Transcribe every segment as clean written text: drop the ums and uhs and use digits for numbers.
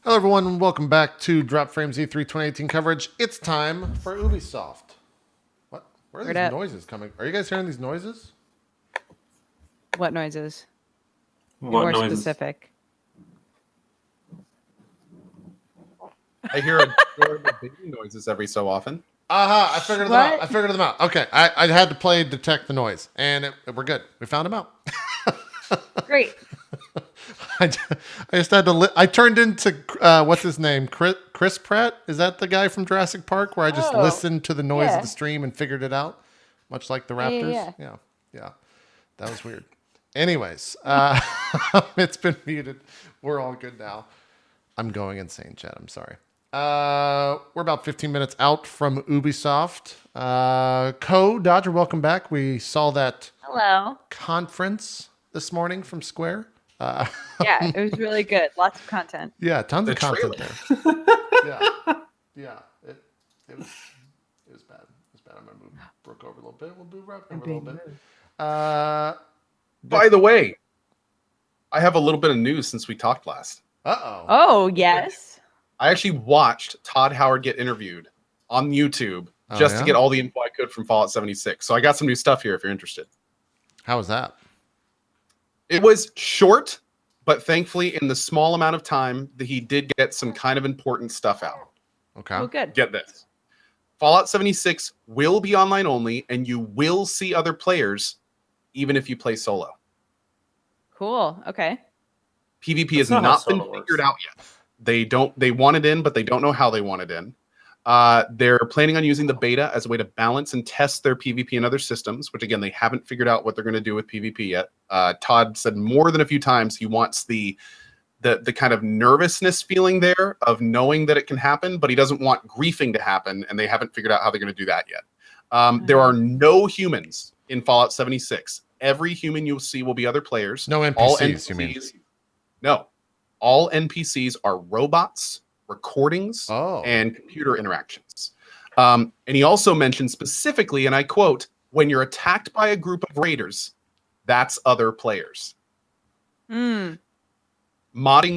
Hello, everyone, and welcome back to Drop Frames E3 2018 coverage. It's time for Ubisoft. What? Where are these noises coming? Are you guys hearing these noises? What noises? What Be more noises? specific. I hear adorable baby noises every so often. Aha, I figured them out. I figured them out. Okay, I had to play Detect the Noise, and we're good. We found them out. Great. I just had to. I turned into what's his name? Chris Pratt. Is that the guy from Jurassic Park? Where I just listened to the noise of the stream and figured it out, much like the Raptors. Yeah. That was weird. Anyways, it's been muted. We're all good now. I'm going insane, chat. I'm sorry. We're about 15 minutes out from Ubisoft. Dodger, welcome back. We saw that conference this morning from Square. Yeah, it was really good. Lots of content. Yeah, tons of content there. yeah. It was bad. It was bad. I'm gonna move Brooke over a little bit. We'll move Rob over a little bit. By the way, I have a little bit of news since we talked last. Oh, yes. I actually watched Todd Howard get interviewed on YouTube to get all the info I could from Fallout 76. So I got some new stuff here if you're interested. How was that? It was short, but thankfully in the small amount of time that he did get some kind of important stuff out. Okay. Well, good. Get this. Fallout 76 will be online only, and you will see other players even if you play solo. Cool. Okay. PvP has not been figured out yet. They want it in, but they don't know how they want it in. They're planning on using the beta as a way to balance and test their PvP and other systems, which again, they haven't figured out what they're going to do with PvP yet. Todd said more than a few times he wants the kind of nervousness feeling there of knowing that it can happen, but he doesn't want griefing to happen, and they haven't figured out how they're going to do that yet. There are no humans in Fallout 76. Every human you'll see will be other players. No NPCs, all NPCs you mean? No. All NPCs are robots, recordings, and computer interactions. And he also mentioned specifically, and I quote, when you're attacked by a group of raiders, that's other players. Modding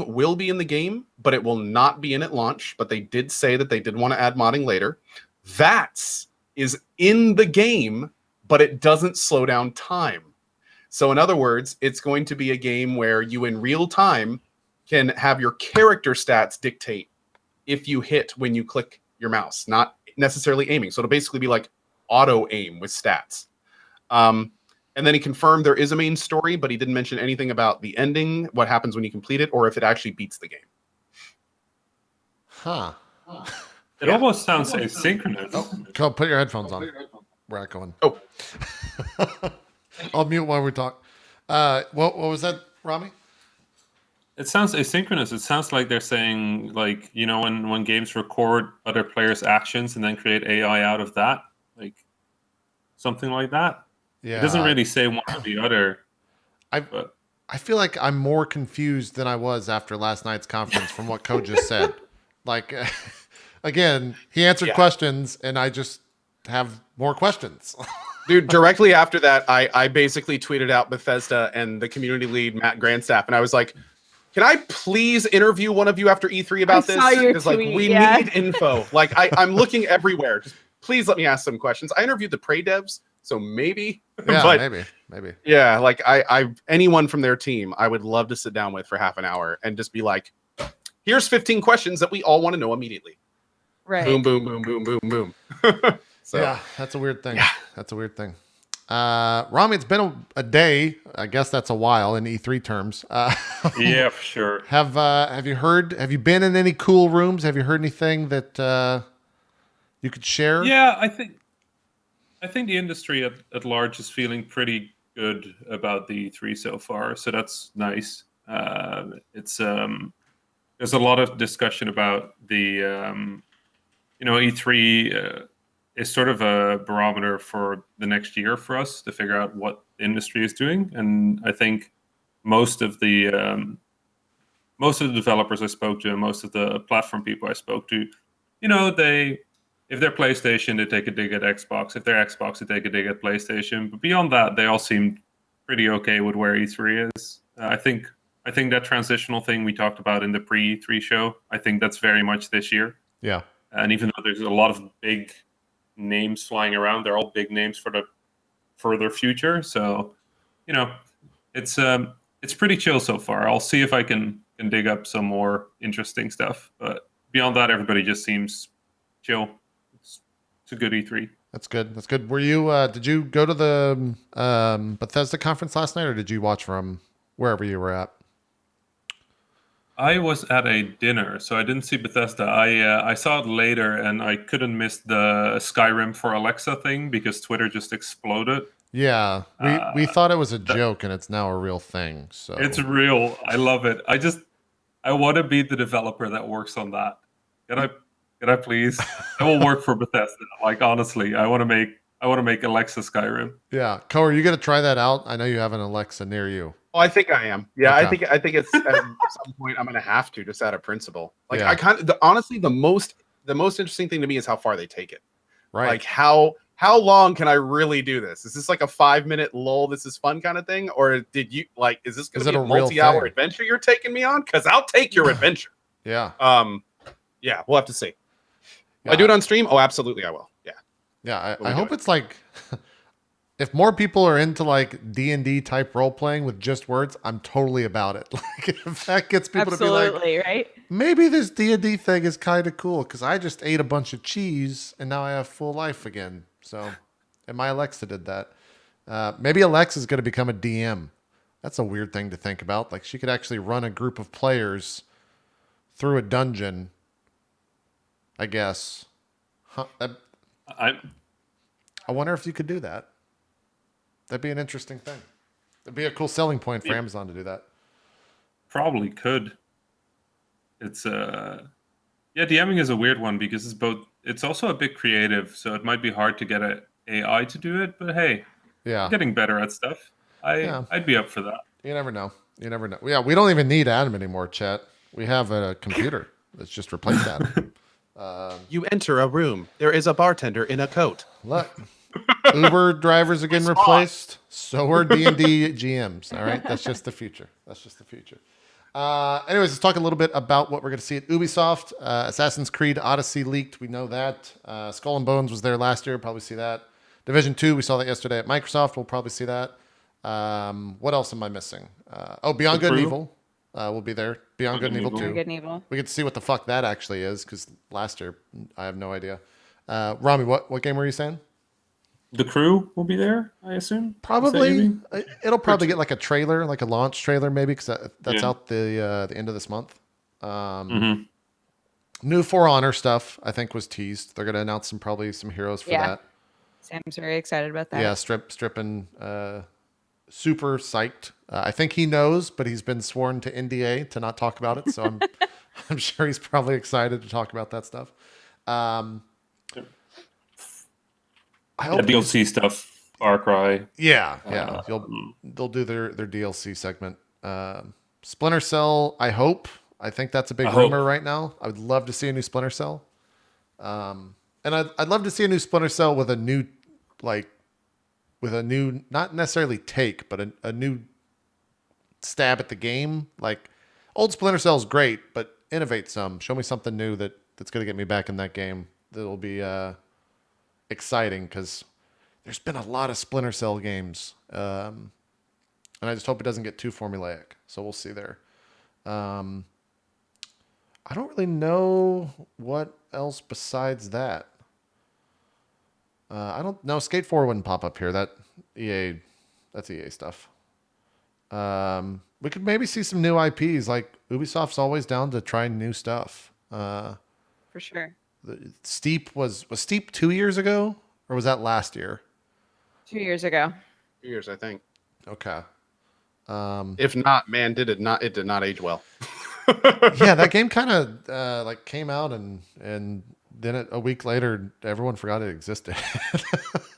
will be in the game, but it will not be in at launch. But they did say that they did want to add modding later. VATS is in the game, but it doesn't slow down time. So in other words, it's going to be a game where you in real time can have your character stats dictate if you hit when you click your mouse, not necessarily aiming. So it'll basically be like auto aim with stats. And then he confirmed there is a main story, but he didn't mention anything about the ending, what happens when you complete it, or if it actually beats the game. Huh. It almost sounds asynchronous. Go put your headphones on. We're not going. Oh. I'll mute while we talk. What was that, Rami? It sounds asynchronous. It sounds like they're saying, like, you know, when games record other players' actions and then create AI out of that, like something like that. Yeah. It doesn't really say one or the other. I feel like I'm more confused than I was after last night's conference from what Code just said. Like, again, he answered questions, and I just have more questions. Dude, directly after that, I basically tweeted out Bethesda and the community lead, Matt Grandstaff, and I was like, can I please interview one of you after E3 about this? Because like we need info. Like I'm looking everywhere. Just please let me ask some questions. I interviewed the Prey devs, so maybe. Yeah, but, maybe. Yeah, like I anyone from their team, I would love to sit down with for half an hour and just be like, here's 15 questions that we all want to know immediately. Right. Boom, boom, boom, boom, boom, boom. So, yeah, that's a weird thing. That's a weird thing. Rami, it's been a day. I guess that's a while in E3 terms. Yeah, for sure. Have you been in any cool rooms? Have you heard anything that you could share? Yeah, I think the industry at large is feeling pretty good about the E3 so far, so that's nice. It's there's a lot of discussion about the E3 is sort of a barometer for the next year for us to figure out what the industry is doing, and I think most of the developers I spoke to, and most of the platform people I spoke to, if they're PlayStation, they take a dig at Xbox. If they're Xbox, they take a dig at PlayStation. But beyond that, they all seem pretty okay with where E3 is. I think I think that transitional thing we talked about in the pre-3 show, I think that's very much this year. Yeah. And even though there's a lot of big names flying around, they're all big names for the further future. So, you know, it's pretty chill so far. I'll see if I can dig up some more interesting stuff. But beyond that, everybody just seems chill. It's a good E3. That's good. That's good. Were you? Did you go to the Bethesda conference last night, or did you watch from wherever you were at? I was at a dinner, so I didn't see Bethesda. I saw it later, and I couldn't miss the Skyrim for Alexa thing because Twitter just exploded. Yeah, we thought it was a joke, and it's now a real thing. So it's real. I love it. I want to be the developer that works on that. Can I please? I will work for Bethesda. Like honestly, I want to make Alexa Skyrim. Yeah, Co, are you gonna try that out? I know you have an Alexa near you. Oh, I think I am. Yeah, Okay. I think it's at some point I'm gonna have to, just out of principle. Like Yeah. I kind of honestly the most interesting thing to me is how far they take it. Right. Like how long can I really do this? Is this like a 5-minute lull? This is fun kind of thing, or did you like? Is this going to be a it a real multi-hour thing? adventure you're taking me on? Because I'll take your adventure. Yeah. Yeah, we'll have to see. Yeah. I do it on stream. Oh, absolutely, I will. Yeah. Yeah. We'll I do hope it. it's like if more people are into like D&D type role playing with just words, I'm totally about it. Like if that gets people to be like, Absolutely, right? maybe this D&D thing is kind of cool because I just ate a bunch of cheese and now I have full life again. So, and my Alexa did that. Maybe Alexa's going to become a DM. That's a weird thing to think about. Like she could actually run a group of players through a dungeon, I guess. Huh, I wonder if you could do that. That'd be an interesting thing. That'd be a cool selling point for Amazon to do that. Probably could. It's yeah, DMing is a weird one because it's also a bit creative, so it might be hard to get an AI to do it, but hey, Yeah. we're getting better at stuff. I'd be up for that. You never know. You never know. Yeah, we don't even need Adam anymore, chat. We have a computer that's just replaced Adam. You enter a room. There is a bartender in a coat. Look, Uber drivers are getting replaced. So are D&D GMs. All right, that's just the future. That's just the future. Anyways, let's talk a little bit about what we're going to see at Ubisoft. Assassin's Creed Odyssey leaked. We know that. Skull and Bones was there last year. Probably see that. Division 2, we saw that yesterday at Microsoft. We'll probably see that. What else am I missing? Beyond Good and Evil will be there. Beyond Good and Evil 2. Good and Evil. We get to see what the fuck that actually is because last year I have no idea. Rami, what game were you saying? The Crew will be there, I assume. Probably. It'll probably get like a trailer, like a launch trailer, maybe because that's out the end of this month. New For Honor stuff, I think, was teased. They're going to announce probably some heroes for that. Sam's very excited about that. Yeah, stripping. Super psyched. I think he knows, but he's been sworn to NDA to not talk about it. So I'm sure he's probably excited to talk about that stuff. I hope DLC stuff, Far Cry. Yeah. They'll do their DLC segment. Splinter Cell, I hope. I think that's a big rumor right now. I would love to see a new Splinter Cell. And I'd love to see a new Splinter Cell with a new, not necessarily take, but a new stab at the game. Like old Splinter Cell is great, but innovate some. Show me something new that's going to get me back in that game. That'll be exciting because there's been a lot of Splinter Cell games. And I just hope it doesn't get too formulaic. So we'll see there. I don't really know what else besides that. I don't know. Skate 4 wouldn't pop up here. That's EA stuff. We could maybe see some new IPs. Like Ubisoft's always down to try new stuff. For sure. Steep was Steep 2 years ago, or was that last year? 2 years ago. 2 years, I think. Okay. If not, man, it did not age well. Yeah, that game kind of came out and then a week later, everyone forgot it existed.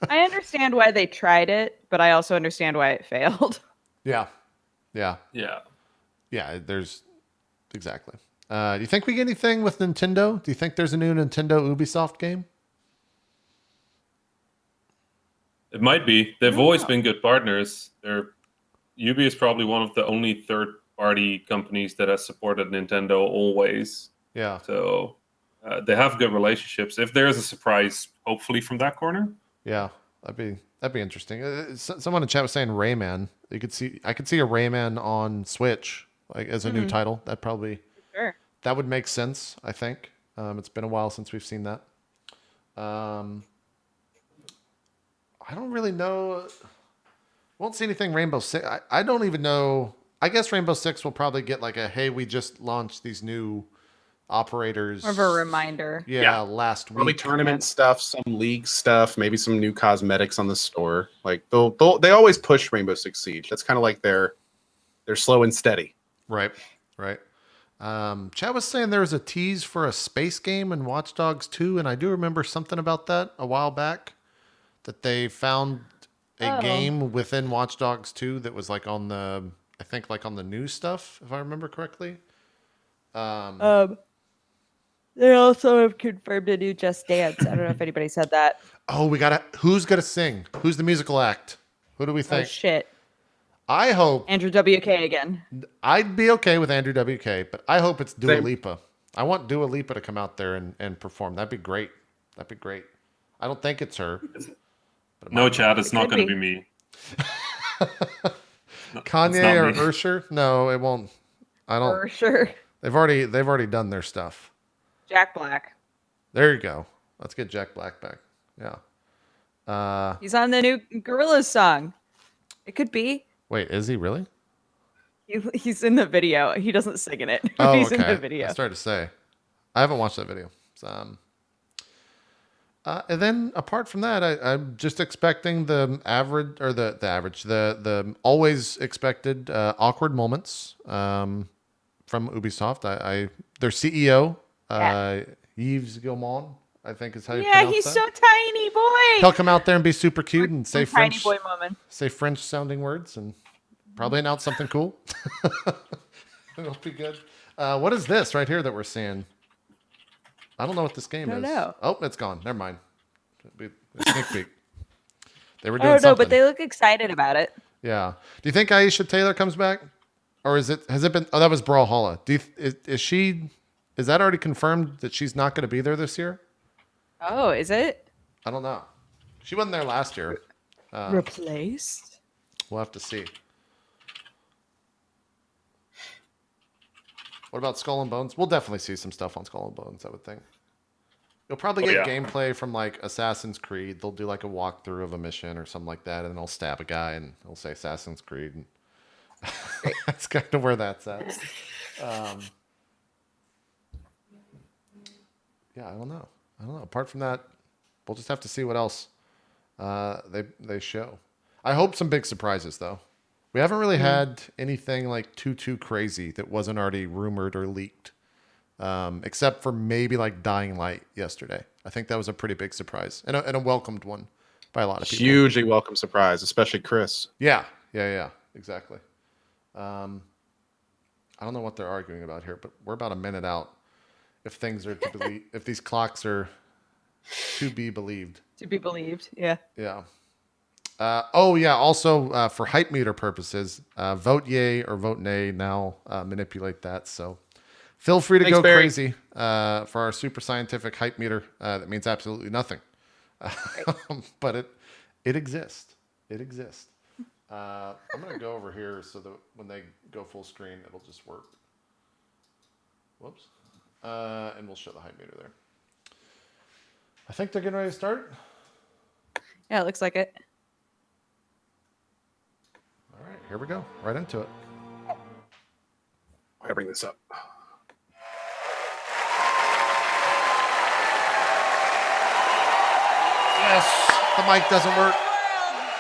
I understand why they tried it, but I also understand why it failed. Yeah. There's exactly. Do you think we get anything with Nintendo? Do you think there's a new Nintendo Ubisoft game? It might be. They've always been good partners. Ubi is probably one of the only third-party party companies that have supported Nintendo always. Yeah. So they have good relationships. If there is a surprise, hopefully from that corner. Yeah, that'd be interesting. Someone in chat was saying Rayman. I could see a Rayman on Switch like as a new title. That would make sense. I think it's been a while since we've seen that. I don't really know. Won't see anything Rainbow Six. I don't even know. I guess Rainbow Six will probably get like a hey, we just launched these new operators. More of a reminder. Yeah, last week. Probably tournament stuff, some league stuff, maybe some new cosmetics on the store. Like they always push Rainbow Six Siege. That's kind of like they're slow and steady. Right. Chad was saying there was a tease for a space game in Watch Dogs 2, and I do remember something about that a while back. That they found a game within Watch Dogs 2 that was like on the, I think like on the new stuff, if I remember correctly. They also have confirmed a new Just Dance. I don't know if anybody said that. Oh, who's gonna sing? Who's the musical act? Who do we think? Oh shit. I hope Andrew WK again. I'd be okay with Andrew WK, but I hope it's Dua Lipa. I want Dua Lipa to come out there and perform. That'd be great. I don't think it's her. No, Chad, it's not going to be me. Kanye or Usher? No, it won't. I don't. Usher. They've already done their stuff. Jack Black. There you go. Let's get Jack Black back. Yeah. He's on the new Gorillaz song. It could be. Wait, is he really? He's in the video. He doesn't sing in it. Oh, He's okay. in the video. I started to say. I haven't watched that video. And then apart from that, I'm just expecting the always expected awkward moments from Ubisoft. Their CEO, Yves Guillemot, I think is how you pronounce that. Yeah, he's so tiny, boy. He'll come out there and be super cute and say French, tiny boy moment. Say French sounding words and probably announce something cool. It'll be good. What is this right here that we're seeing? I don't know what this game is. Know. Oh, it's gone. Never mind. A sneak peek. They were doing something. No, but they look excited about it. Yeah. Do you think Aisha Taylor comes back, or has it been? Oh, that was Brawlhalla. Is that already confirmed that she's not going to be there this year? Oh, is it? I don't know. She wasn't there last year. Replaced? We'll have to see. What about Skull and Bones? We'll definitely see some stuff on Skull and Bones, I would think. You'll probably get gameplay from like Assassin's Creed. They'll do like a walkthrough of a mission or something like that, and they'll stab a guy and they'll say Assassin's Creed. And that's kind of where that's at. Yeah, I don't know. Apart from that, we'll just have to see what else they show. I hope some big surprises though. We haven't really had anything like too crazy that wasn't already rumored or leaked, except for maybe like Dying Light yesterday. I think that was a pretty big surprise and a welcomed one by a lot of people. Hugely welcome surprise, especially Chris. Yeah, exactly. I don't know what they're arguing about here, but we're about a minute out. If things are to believe, if these clocks are to be believed. To be believed, yeah. Yeah. Also, for hype meter purposes, vote yay or vote nay now. Manipulate that. So feel free to go crazy for our super scientific hype meter. That means absolutely nothing. But it exists. It exists. I'm going to go over here so that when they go full screen, it'll just work. Whoops. And we'll show the hype meter there. I think they're getting ready to start. Yeah, it looks like it. All right, here we go. Right into it. I bring this up. Yes, the mic doesn't work.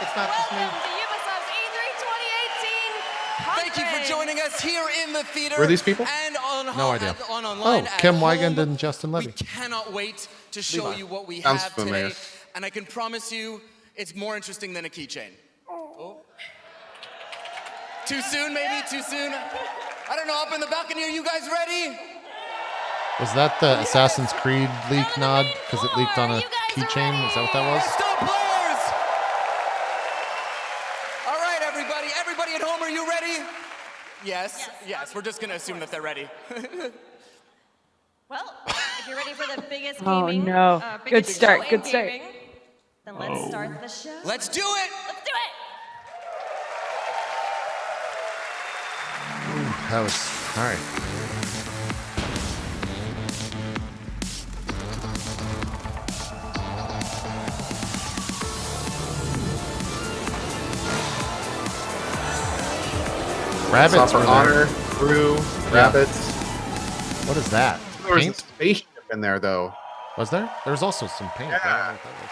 It's not just me. Ubisoft's E3 2018 Thank you for joining us here in the theater. Who are these people? And on No idea. On online Kim at Weigand home. and Justin Levy. We cannot wait to show you what we Sounds have familiar. today. And I can promise you, it's more interesting than a keychain. Oh. Too soon, maybe? Too soon? I don't know. Up in the balcony, are you guys ready? Was that the Assassin's Creed leak nod? Because it leaked on a keychain? Is that what that was? Stop, players! All right, everybody. Everybody at home, are you ready? Yes. Yes. We're just gonna assume that they're ready. Well, if you're ready for the biggest Oh, gaming, no. Good biggest start, show good in start. gaming, then let's start the show. Let's do it. Let's do it. That was all right. Rabbits Offer were honor, there. crew, rabbits. What is that? There was a Paint? spaceship in there, though. Was there? There was also some paint. I don't know what that was.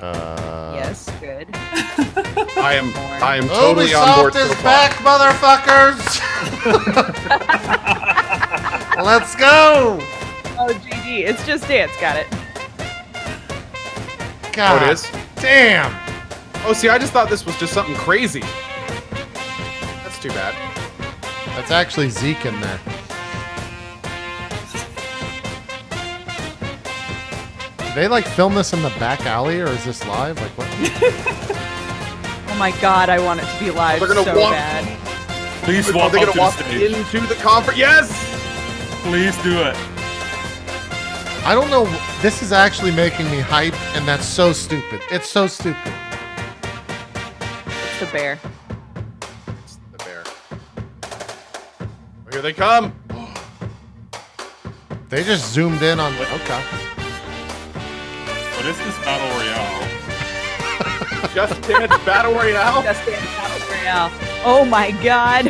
Yes, good. I am totally on board Ubisoft is so far. back, motherfuckers! Let's go! Oh, GG. It's Just Dance. Got it. God Oh, it is? damn! Oh, see, I just thought this was just something crazy. That's too bad. That's actually Zeke in there. Did they like film this in the back alley, or is this live? Like what? Oh my god, I want it to be live They're gonna so walk- bad. Please Are walk they up gonna to walk the stage. into the conference? Yes! Please do it. I don't know. This is actually making me hype, and that's so stupid. It's so stupid. It's the bear. It's the bear. Oh, here they come. They just zoomed in on. Okay. What is this battle royale? Just Dance Battle Royale. Just Dance Battle Royale. Oh my god.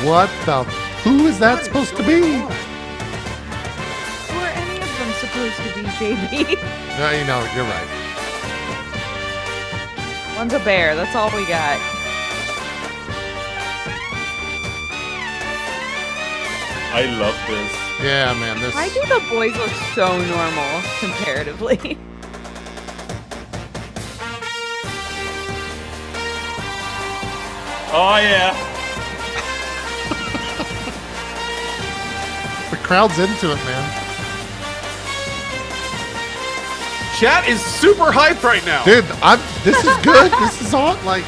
What the? Who is that supposed to be? Who are any of them supposed to be, JB? No, you know, you're right. One's a bear. That's all we got. I love this. Yeah, man. This. Why do the boys look so normal comparatively? Oh yeah. The crowd's into it, man. Chat is super hyped right now. Dude, this is good. This is on. Like,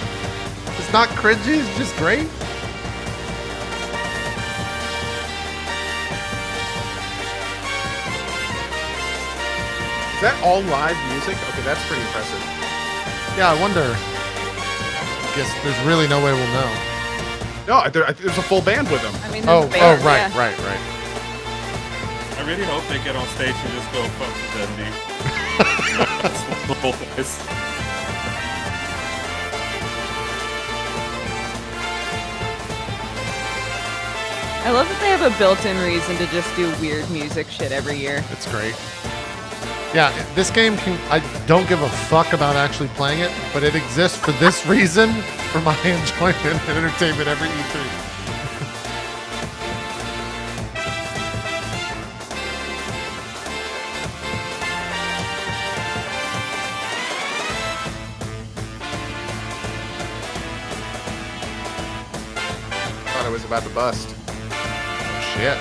it's not cringy. It's just great. Is that all live music? Okay, that's pretty impressive. Yeah, I wonder. I guess there's really no way we'll know. No, there's a full band with them. I mean, there's Oh, a bear, right, yeah. right. I really hope they get on stage and just go fuck the Dendy. That's what the whole thing is. I love that they have a built-in reason to just do weird music shit every year. It's great. Yeah, this game I don't give a fuck about actually playing it, but it exists for this reason, for my enjoyment and entertainment every E3. Thought I was about to bust. Shit.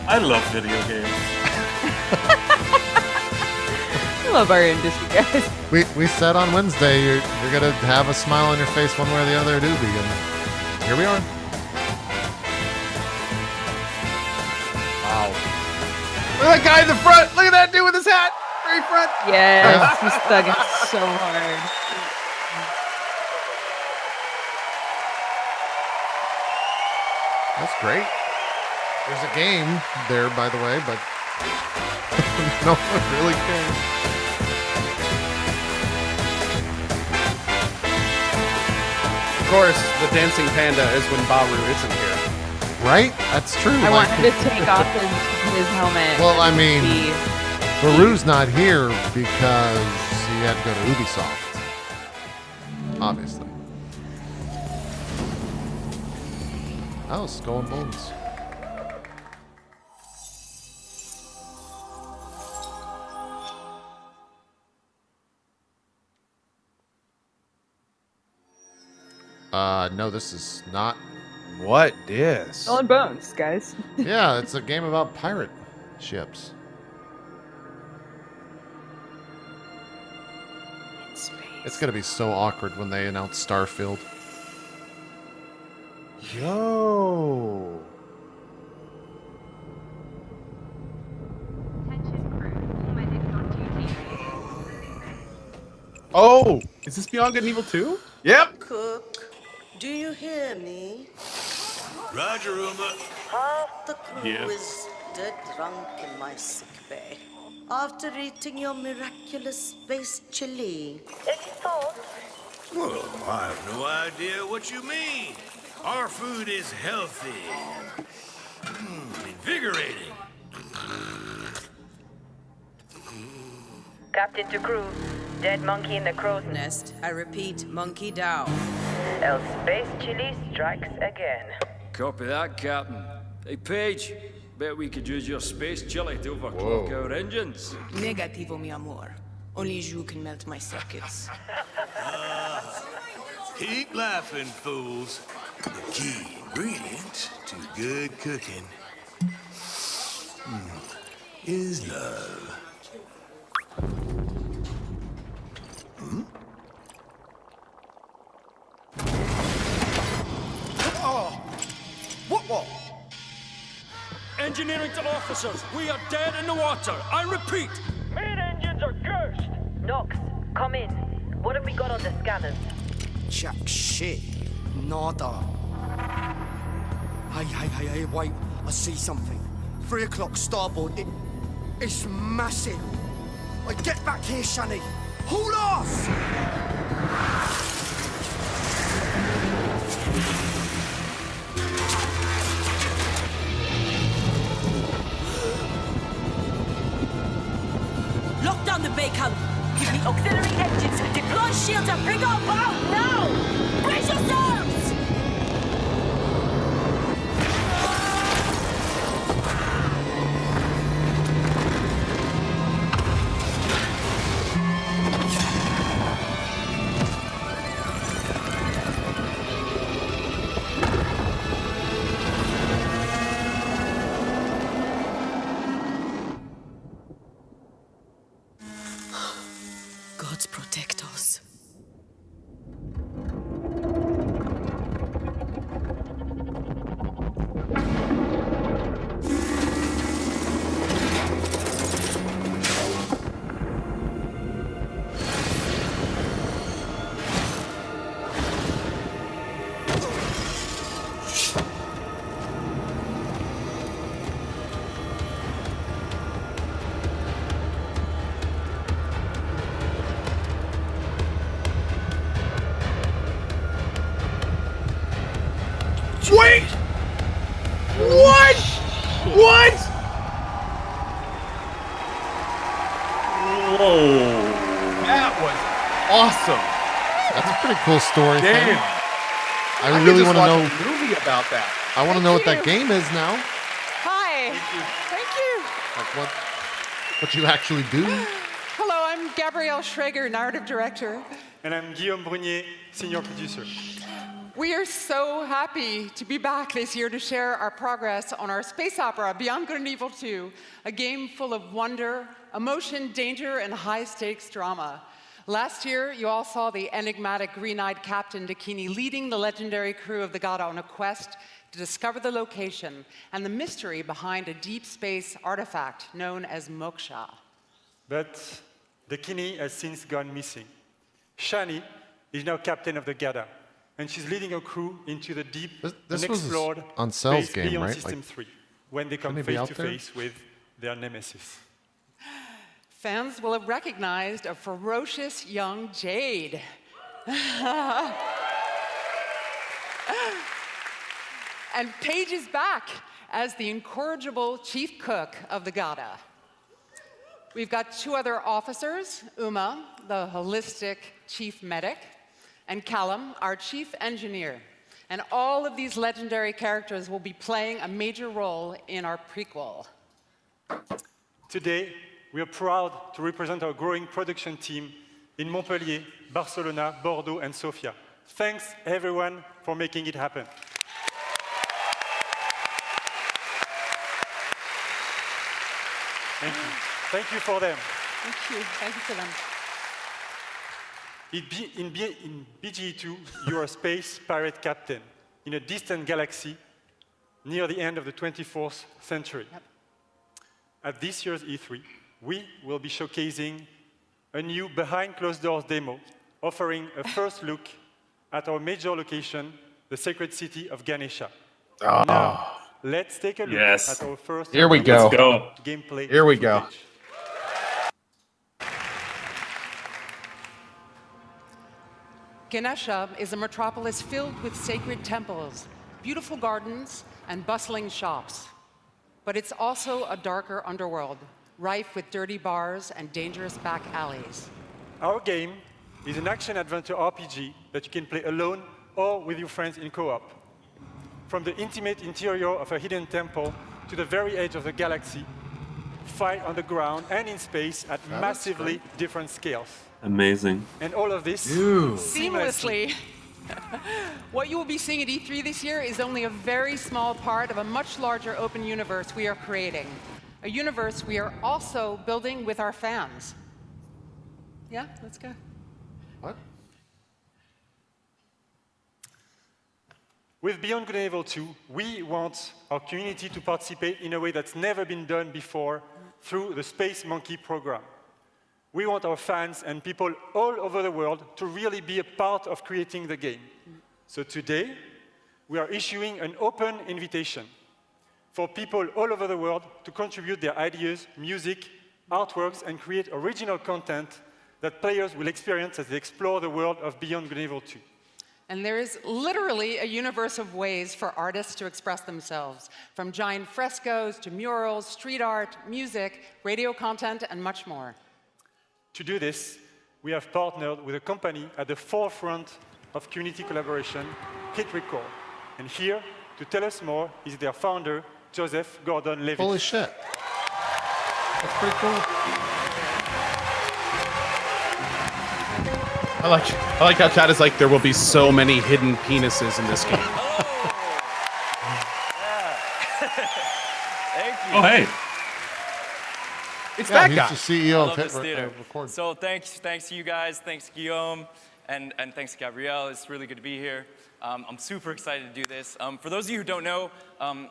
I love video games. I love our industry, guys. We said on Wednesday you're gonna have a smile on your face one way or the other at Ubi, and here we are. Wow. Look at that guy in the front. Look at that dude with his hat. Very front. Yes, he's thugging so hard. That's great. There's a game there, by the way, but no one really cares. Of course, the dancing panda is when Baru isn't here. Right? That's true. I want him to take off his helmet. Well, I mean, be- Baru's not here because he had to go to Ubisoft. Obviously. Oh, Skull and Bones. No, this is not. What is? Skull and Bones, guys. Yeah, it's a game about pirate ships. It's gonna be so awkward when they announce Starfield. Yo. Oh, is this Beyond Good and Evil 2? Yep. Cook, do you hear me? Roger, Uma. Half the crew Yeah. is dead drunk in my sick bay after eating your miraculous space chili. Any thoughts? Well, I have no idea what you mean. Our food is healthy. Invigorating. Captain to crew. Dead monkey in the crow's nest. I repeat, monkey down. El Space Chili strikes again. Copy that, Captain. Hey, Paige. Bet we could use your space chili to overclock our engines. Negativo, mi amor. Only you can melt my circuits. Keep laughing, fools. The key ingredient to good cooking is love. What? Engineering to officers, we are dead in the water. I repeat. Main engines are cursed. Nox, come in. What have we got on the scanners? Jack shit. Nada. Hey, wait. I see something. 3 o'clock starboard. It's massive. Like, get back here, Shani. Haul off! Lock down the bay column. Give me auxiliary engines. Deploy shields and bring up out now! Brace yourselves! Gods protect us. Wait! What? What? Whoa. That was awesome. That's a pretty cool story. Damn. Thing. I really want to know. A movie about that. I want to know what that game is now. Hi. Thank you. Like what you actually do. Hello, I'm Gabrielle Schrager, narrative director. And I'm Guillaume Brunier, senior producer. We are so happy to be back this year to share our progress on our space opera, Beyond Good and Evil 2, a game full of wonder, emotion, danger, and high-stakes drama. Last year, you all saw the enigmatic green-eyed Captain Dakini leading the legendary crew of the Gada on a quest to discover the location and the mystery behind a deep space artifact known as Moksha. But Dakini has since gone missing. Shani is now captain of the Gada, and she's leading a crew into the deep, This unexplored was on Cell's space game, beyond right? System Like, 3, when they come couldn't he be face out to there? face with their nemesis. Fans will have recognized a ferocious young Jade. And Paige is back as the incorrigible chief cook of the Gada. We've got 2 other officers, Uma, the holistic chief medic, and Callum, our chief engineer. And all of these legendary characters will be playing a major role in our prequel. Today, we are proud to represent our growing production team in Montpellier, Barcelona, Bordeaux, and Sofia Thanks, everyone, for making it happen. Thank you. Thank you for them. Thank you. Thank you for them. In BGE2, you are a space pirate captain in a distant galaxy near the end of the 24th century. Yep. At this year's E3, we will be showcasing a new behind closed doors demo offering a first look at our major location, the sacred city of Ganesha. Oh. Now, let's take a look at our first Here we go. Let's go. Gameplay. Here we go. Ganesha is a metropolis filled with sacred temples, beautiful gardens, and bustling shops. But it's also a darker underworld, rife with dirty bars and dangerous back alleys. Our game is an action-adventure RPG that you can play alone or with your friends in co-op. From the intimate interior of a hidden temple to the very edge of the galaxy, fight on the ground and in space at massively different scales. Amazing. And all of this seamlessly. What you will be seeing at E3 this year is only a very small part of a much larger open universe we are creating. A universe we are also building with our fans. Yeah, let's go. What? With Beyond Good and Evil 2, we want our community to participate in a way that's never been done before through the Space Monkey program. We want our fans and people all over the world to really be a part of creating the game. So today, we are issuing an open invitation for people all over the world to contribute their ideas, music, artworks, and create original content that players will experience as they explore the world of Beyond Good and Evil 2. And there is literally a universe of ways for artists to express themselves, from giant frescoes to murals, street art, music, radio content, and much more. To do this, we have partnered with a company at the forefront of community collaboration, Hit Record. And here, to tell us more, is their founder, Joseph Gordon-Levitt. Holy shit. That's pretty cool. I like how chat is like, there will be so many hidden penises in this game. Thank you. Oh, hey. It's that he's guy. the CEO I of love this theater. Record. So thanks to you guys, thanks Guillaume, and thanks to Gabrielle. It's really good to be here. I'm super excited to do this. For those of you who don't know,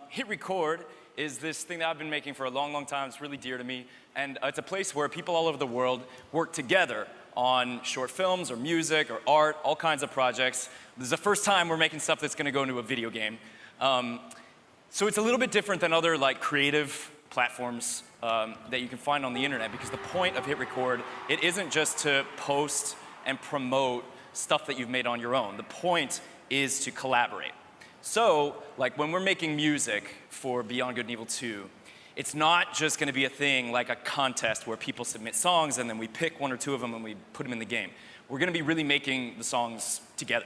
Hit Record is this thing that I've been making for a long, long time. It's really dear to me, and it's a place where people all over the world work together on short films or music or art, all kinds of projects. This is the first time we're making stuff that's going to go into a video game. So it's a little bit different than other like creative platforms that you can find on the internet, because the point of Hit Record, it isn't just to post and promote stuff that you've made on your own. The point is to collaborate. So, like when we're making music for Beyond Good and Evil 2, it's not just going to be a thing like a contest where people submit songs and then we pick one or two of them and we put them in the game. We're going to be really making the songs together.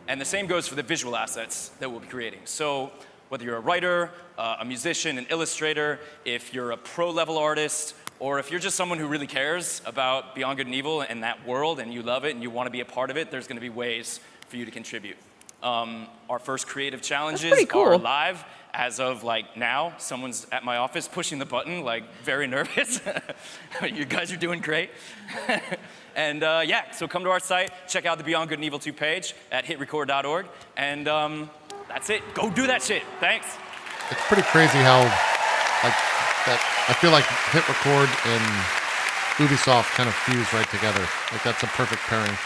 And the same goes for the visual assets that we'll be creating. So whether you're a writer, a musician, an illustrator, if you're a pro-level artist, or if you're just someone who really cares about Beyond Good and Evil and that world and you love it and you want to be a part of it, there's going to be ways for you to contribute. Our first creative challenges are live. As of like now, someone's at my office pushing the button, like very nervous. You guys are doing great. And yeah, so come to our site, check out the Beyond Good and Evil 2 page at hitrecord.org, and that's it. Go do that shit. Thanks. It's pretty crazy how, like, that. I feel like Hit Record and Ubisoft kind of fuse right together. Like that's a perfect pairing.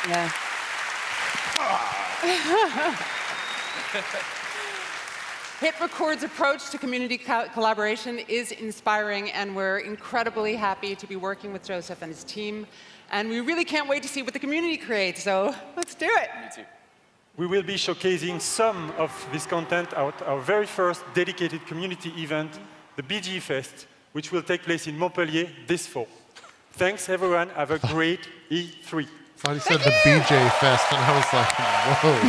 Yeah. Hit Record's approach to community collaboration is inspiring, and we're incredibly happy to be working with Joseph and his team. And we really can't wait to see what the community creates, so let's do it. Me too. We will be showcasing some of this content at our very first dedicated community event, the BG Fest, which will take place in Montpellier this fall. Thanks, everyone. Have a great E3. I thought he said the BJ Fest, and I was like, whoa.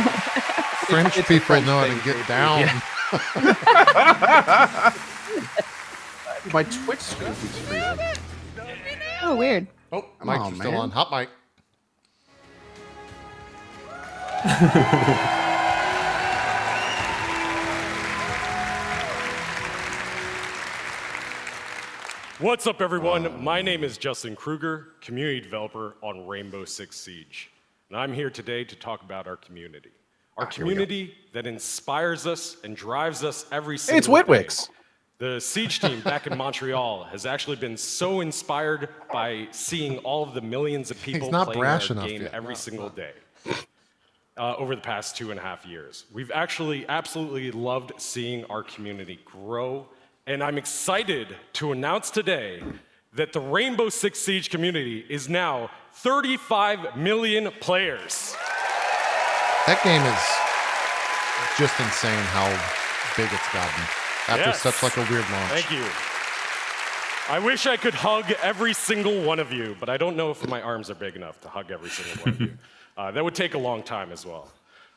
French people know how to get down. Yeah. My Twitch screen keeps freezing. Oh, weird. Oh, mic's still on. Hot mic. What's up, everyone? My name is Justin Kruger, community developer on Rainbow Six Siege. And I'm here today to talk about our community. Our community that inspires us and drives us every single It's Whitwicks. day. The Siege team back in Montreal has actually been so inspired by seeing all of the millions of people not playing brash our enough game yet. every single day. Over the past 2.5 years. We've actually absolutely loved seeing our community grow, and I'm excited to announce today that the Rainbow Six Siege community is now 35 million players. That game is just insane how big it's gotten after such like a weird launch. Thank you. I wish I could hug every single one of you, but I don't know if my arms are big enough to hug every single one of you. That would take a long time as well.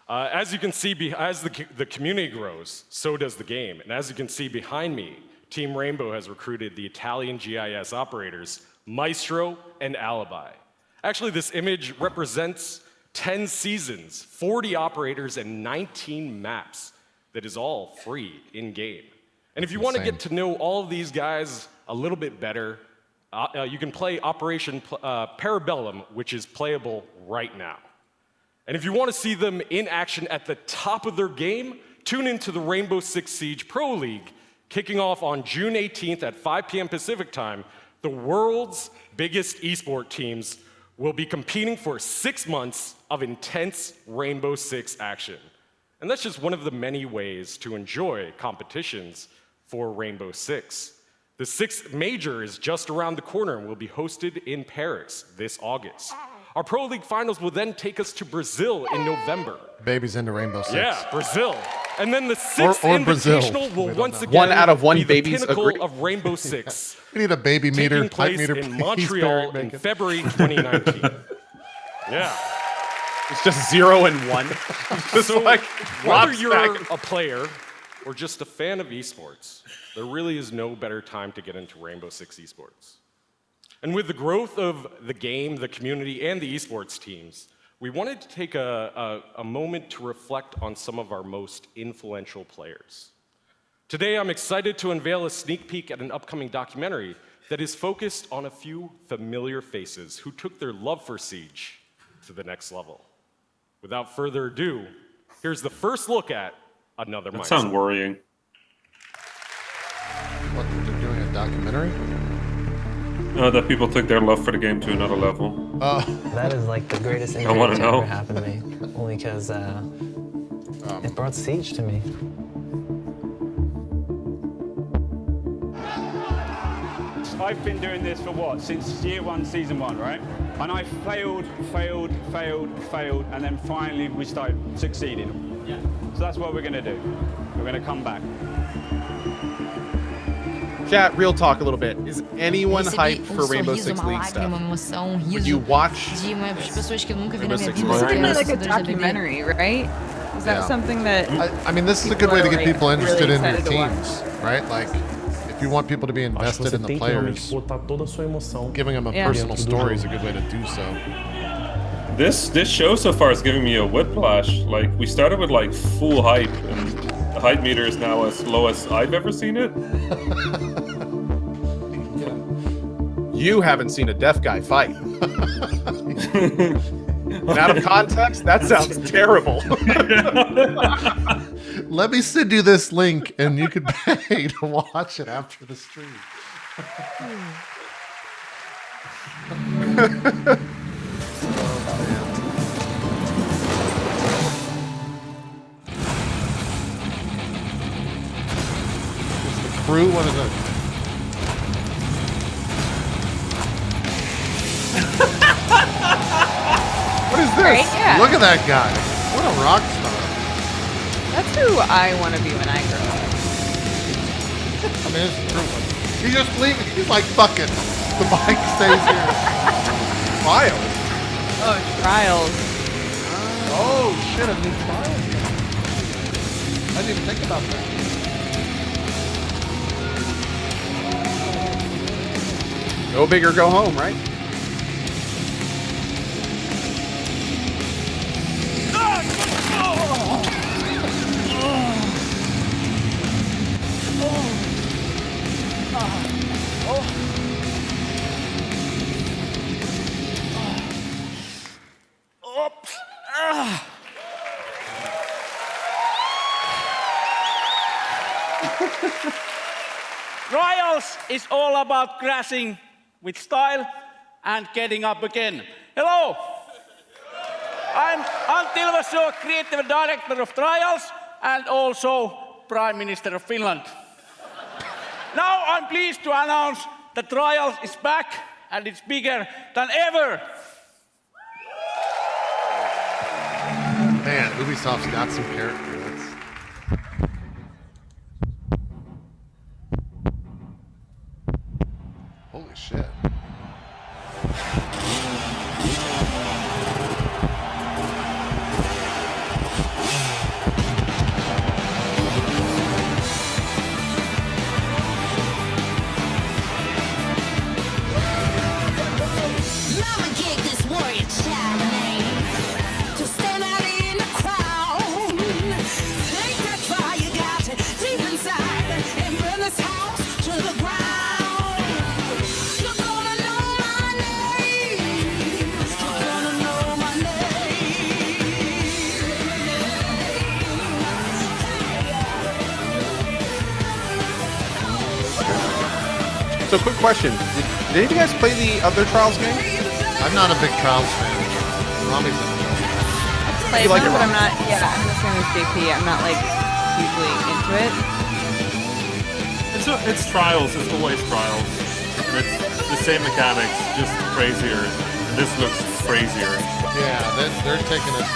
As you can see, as the community grows, so does the game. And as you can see behind me, Team Rainbow has recruited the Italian GIS operators, Maestro and Alibi. Actually, this image represents 10 seasons, 40 operators, and 19 maps that is all free in-game. And if you want to get to know all of these guys a little bit better, you can play Operation Parabellum, which is playable right now. And if you want to see them in action at the top of their game, tune into the Rainbow Six Siege Pro League, kicking off on June 18th at 5 p.m. Pacific time. The world's biggest esport teams will be competing for 6 months of intense Rainbow Six action. And that's just one of the many ways to enjoy competitions for Rainbow Six. The 6th major is just around the corner and will be hosted in Paris this August. Our Pro League finals will then take us to Brazil in November. Baby's into Rainbow Six. Yeah, Brazil. And then the 6th or Brazil. Invitational will once again One out of one be the babies pinnacle agree. of Rainbow Six. We need a baby meter, taking type place meter, in please, Montreal Barry in Bacon. February 2019. Yeah. It's just 0 and 1. Just So like whether flops you're back. a player or just a fan of esports, there really is no better time to get into Rainbow Six esports. And with the growth of the game, the community, and the esports teams, we wanted to take a moment to reflect on some of our most influential players. Today, I'm excited to unveil a sneak peek at an upcoming documentary that is focused on a few familiar faces who took their love for Siege to the next level. Without further ado, here's the first look at another That mindset. sounds worrying. What, they're doing a documentary? That people took their love for the game to another level. That is like the greatest I wanna injury to know. ever happen to me. Only because it brought Siege to me. I've been doing this for what? Since year 1, season 1, right? And I failed, and then finally we started succeeding. Yeah. So that's what we're gonna do. We're gonna come back. Chat, real talk a little bit. Is anyone hyped for Rainbow Six League stuff? Would you watch Rainbow Six It's League? like a documentary, right? Is that something that? I mean, this is a good way to get people really interested in your excited to watch? teams, right? Like, if you want people to be invested in the players, giving them a personal story is a good way to do so. This show so far is giving me a whiplash. Like, we started with like full hype, and the hype meter is now as low as I've ever seen it. You haven't seen a deaf guy fight. And out of context, that sounds terrible. Let me send you this link, and you can pay to watch it after the stream. Crew, what is it? What is this? Right? Yeah. Look at that guy. What a rock star. That's who I want to be when I grow up. I mean, it's true. He just leaves. He's like, fuck it. The bike stays here. Trials. Oh, Trials. Oh, shit, a new Trials game. I didn't even think about that. Go big or go home, right? Trials is all about crashing with style and getting up again. Hello! I'm Antti Ilvasjo, Creative Director of Trials and also Prime Minister of Finland. Now I'm pleased to announce that Trials is back and it's bigger than ever. Man, Ubisoft's got some character. Holy shit. Mama gave this warrior child a name to stand out in the crowd. Take that fire you got deep inside and burn this house to the ground. You're gonna know my name. You're gonna know my So, quick question: Did any of you guys play the other Trials game? I'm not a big Trials fan. Rami's Played You like them, it, but I'm Rami? not. Yeah, I'm the same as JP. I'm not like hugely into it. It's Trials. It's always Trials. And it's the same mechanics, just crazier. This looks crazier. Yeah, they're taking it.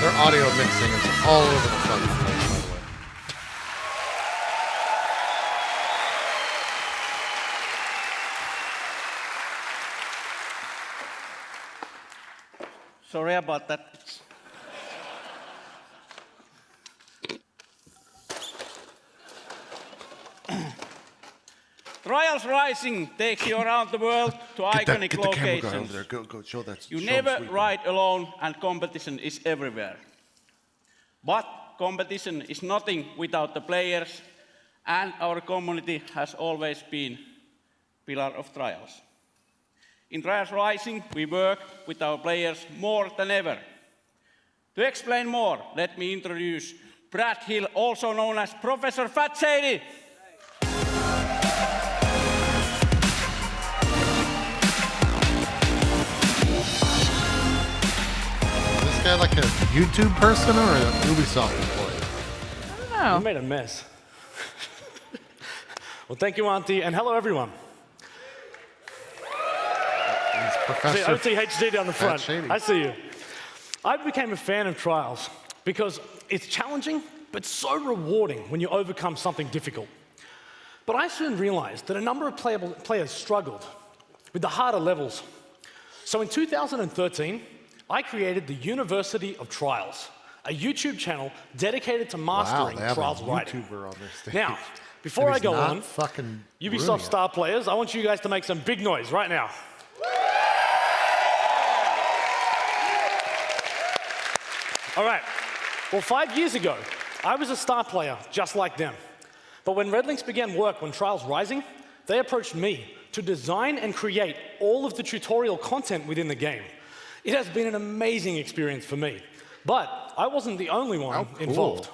Their audio mixing is all over the fucking place, by the way. Sorry about that. Trials Rising takes you around the world to iconic locations. Go, show that. You show never sweet. ride alone and competition is everywhere. But competition is nothing without the players and our community has always been pillar of Trials. In Trials Rising, we work with our players more than ever. To explain more, let me introduce Brad Hill, also known as Professor Fat Shady. Is this guy like a YouTube person or an Ubisoft employee? I don't know. You made a mess. Well, thank you, Auntie, and hello, everyone. Professor See OTHD down the front. Shady. I see you. I became a fan of Trials because it's challenging, but so rewarding when you overcome something difficult. But I soon realized that a number of players struggled with the harder levels. So in 2013, I created the University of Trials, a YouTube channel dedicated to mastering they have Trials a writing. YouTuber on their stage. Now, before And I he's go not on, fucking Ubisoft ruining it. star players, I want you guys to make some big noise right now. All right. Well, 5 years ago, I was a star player just like them. But when Red Links began work on Trials Rising, they approached me to design and create all of the tutorial content within the game. It has been an amazing experience for me. But I wasn't the only one involved.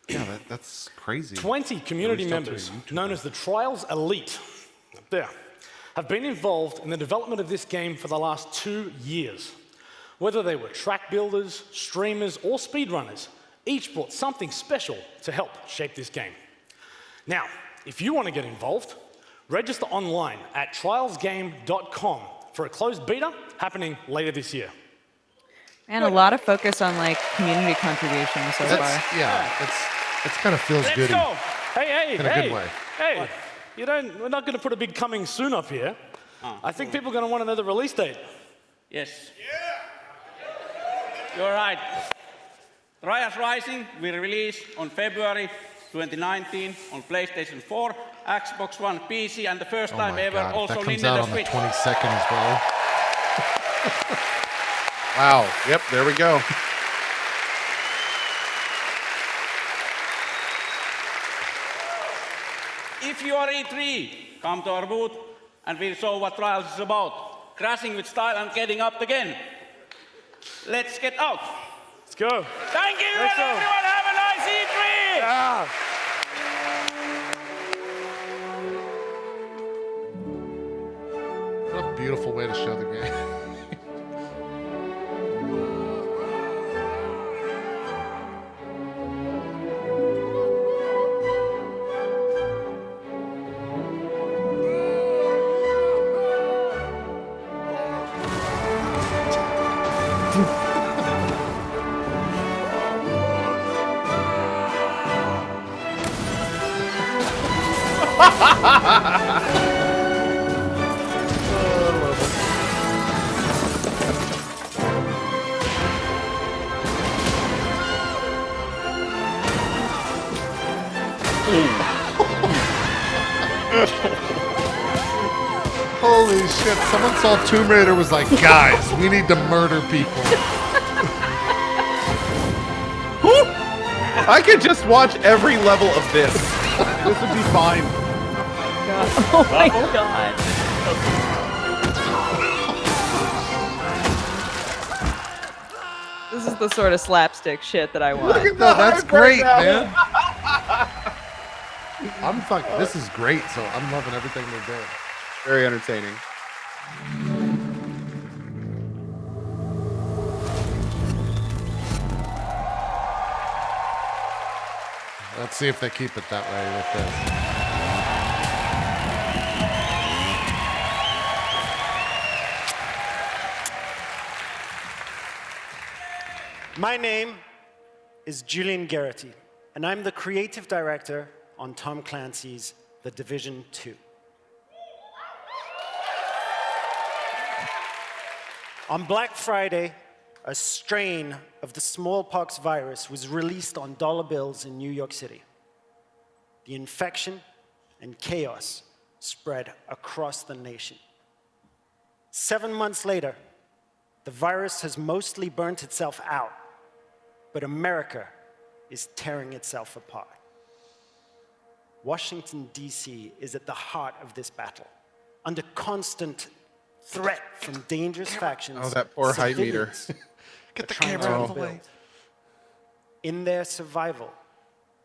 Yeah, that's crazy. 20 community members, known as the Trials Elite, up there, have been involved in the development of this game for the last 2 years. Whether they were track builders, streamers, or speedrunners, each brought something special to help shape this game. Now, if you want to get involved, register online at trialsgame.com for a closed beta happening later this year. And a lot of focus on like community contributions so far. Yeah, it kind of feels good. Let's go. Hey, in a good way. Hey, we're not going to put a big coming soon up here. I think people are going to want to know the release date. Yes. You're right. Trials Rising will release on February 2019 on PlayStation 4, Xbox One, PC, and the first time ever God, also that comes Nintendo out on Switch. the 22nd, bro. Wow. Yep, there we go. If you are E3, come to our booth and we'll show what Trials is about. Crashing with style and getting up again. Let's get out. Let's go. Thank you, Let's go. everyone. Have a nice E3. Yeah. beautiful way to show the game. Holy shit, someone saw Tomb Raider was like, guys, we need to murder people. I could just watch every level of this. This would be fine. Oh my god. This is the sort of slapstick shit that I want. No, that's great, man. I'm fucking. This is great. So I'm loving everything they're doing. Very entertaining. Let's see if they keep it that way with this. My name is Julian Garrity, and I'm the creative director on Tom Clancy's The Division 2. On Black Friday, a strain of the smallpox virus was released on dollar bills in New York City. The infection and chaos spread across the nation. 7 months later, the virus has mostly burnt itself out, but America is tearing itself apart. Washington, D.C. is at the heart of this battle, under constant threat from dangerous factions. Oh, that poor height meter. Get the camera out of the way. In their survival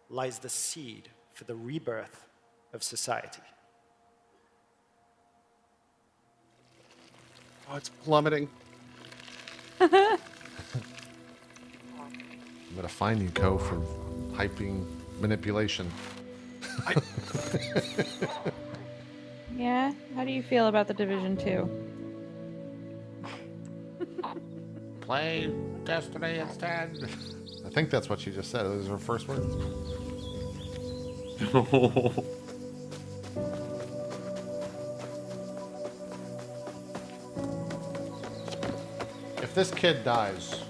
lies the seed for the rebirth of society. Oh, it's plummeting. I'm gonna fine you, Co, for hyping manipulation. Yeah? How do you feel about the Division 2? Play Destiny instead. I think that's what she just said. Those are her first words. If this kid dies,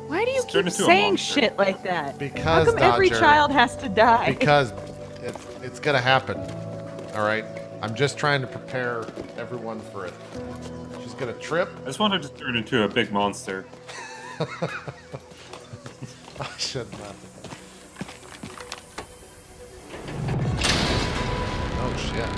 Why do you Turn keep into a saying monster. shit like that? Because How come every Dodger- child has to die? because it's gonna happen. All right. I'm just trying to prepare everyone for it. She's gonna trip. I just wanted to turn into a big monster. I should not. Oh shit.